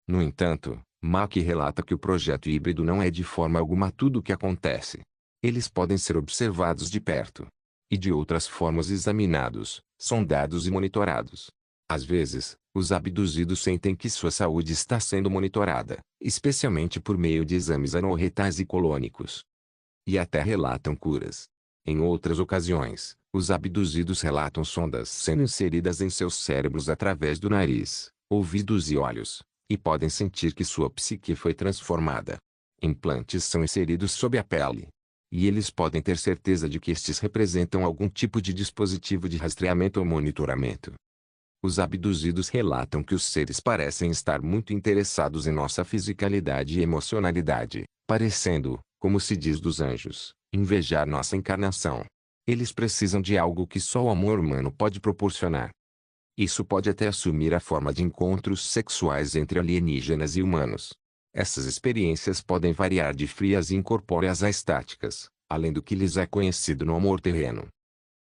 No entanto, Mack relata que o projeto híbrido não é de forma alguma tudo o que acontece. Eles podem ser observados de perto. E de outras formas examinados, sondados e monitorados. Às vezes, os abduzidos sentem que sua saúde está sendo monitorada, especialmente por meio de exames anorretais e colônicos. E até relatam curas. Em outras ocasiões, os abduzidos relatam sondas sendo inseridas em seus cérebros através do nariz, ouvidos e olhos, e podem sentir que sua psique foi transformada. Implantes são inseridos sob a pele. E eles podem ter certeza de que estes representam algum tipo de dispositivo de rastreamento ou monitoramento. Os abduzidos relatam que os seres parecem estar muito interessados em nossa fisicalidade e emocionalidade, parecendo, como se diz dos anjos, invejar nossa encarnação. Eles precisam de algo que só o amor humano pode proporcionar. Isso pode até assumir a forma de encontros sexuais entre alienígenas e humanos. Essas experiências podem variar de frias e incorpóreas a estáticas, além do que lhes é conhecido no amor terreno.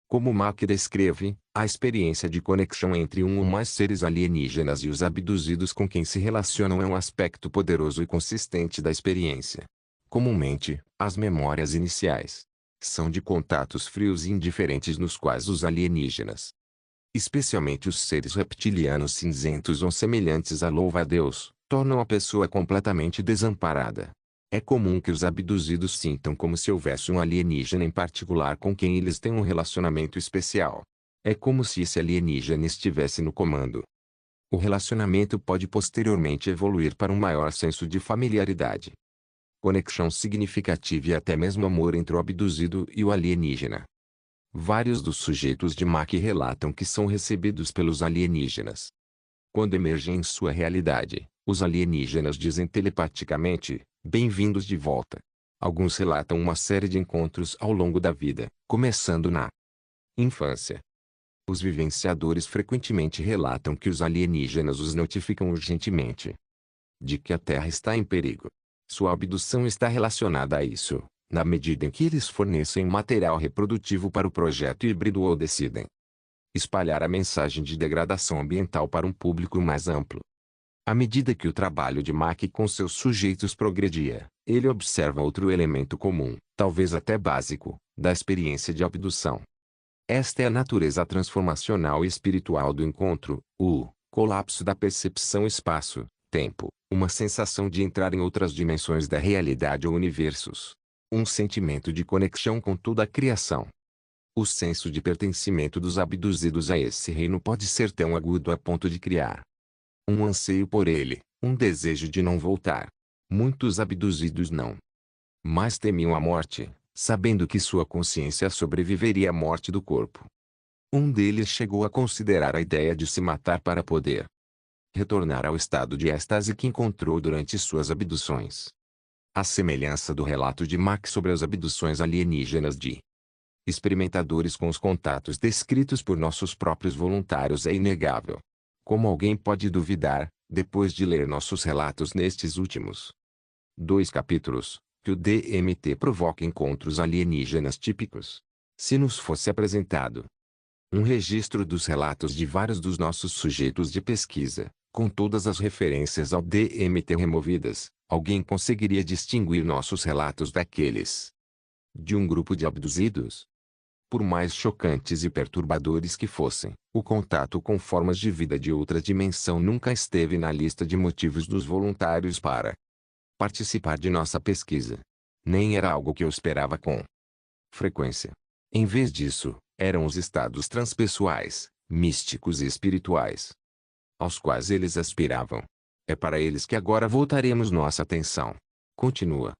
Como Mack descreve, a experiência de conexão entre um ou mais seres alienígenas e os abduzidos com quem se relacionam é um aspecto poderoso e consistente da experiência. Comumente, as memórias iniciais são de contatos frios e indiferentes nos quais os alienígenas, especialmente os seres reptilianos cinzentos ou semelhantes a louva-a-Deus, tornam a pessoa completamente desamparada. É comum que os abduzidos sintam como se houvesse um alienígena em particular com quem eles têm um relacionamento especial. É como se esse alienígena estivesse no comando. O relacionamento pode posteriormente evoluir para um maior senso de familiaridade, conexão significativa e até mesmo amor entre o abduzido e o alienígena. Vários dos sujeitos de Mack relatam que são recebidos pelos alienígenas. Quando emergem em sua realidade, os alienígenas dizem telepaticamente, bem-vindos de volta. Alguns relatam uma série de encontros ao longo da vida, começando na infância. Os vivenciadores frequentemente relatam que os alienígenas os notificam urgentemente de que a Terra está em perigo. Sua abdução está relacionada a isso, na medida em que eles fornecem material reprodutivo para o projeto híbrido ou decidem espalhar a mensagem de degradação ambiental para um público mais amplo. À medida que o trabalho de Mack com seus sujeitos progredia, ele observa outro elemento comum, talvez até básico, da experiência de abdução. Esta é a natureza transformacional e espiritual do encontro, o colapso da percepção espaço-tempo, uma sensação de entrar em outras dimensões da realidade ou universos. Um sentimento de conexão com toda a criação. O senso de pertencimento dos abduzidos a esse reino pode ser tão agudo a ponto de criar um anseio por ele, um desejo de não voltar. Muitos abduzidos não mais temiam a morte, sabendo que sua consciência sobreviveria à morte do corpo. Um deles chegou a considerar a ideia de se matar para poder retornar ao estado de êxtase que encontrou durante suas abduções. A semelhança do relato de Mack sobre as abduções alienígenas de experimentadores com os contatos descritos por nossos próprios voluntários é inegável. Como alguém pode duvidar, depois de ler nossos relatos nestes últimos 2 capítulos, que o DMT provoca encontros alienígenas típicos? Se nos fosse apresentado um registro dos relatos de vários dos nossos sujeitos de pesquisa, com todas as referências ao DMT removidas, alguém conseguiria distinguir nossos relatos daqueles de um grupo de abduzidos? Por mais chocantes e perturbadores que fossem, o contato com formas de vida de outra dimensão nunca esteve na lista de motivos dos voluntários para participar de nossa pesquisa. Nem era algo que eu esperava com frequência. Em vez disso, eram os estados transpessoais, místicos e espirituais aos quais eles aspiravam. É para eles que agora voltaremos nossa atenção. Continua.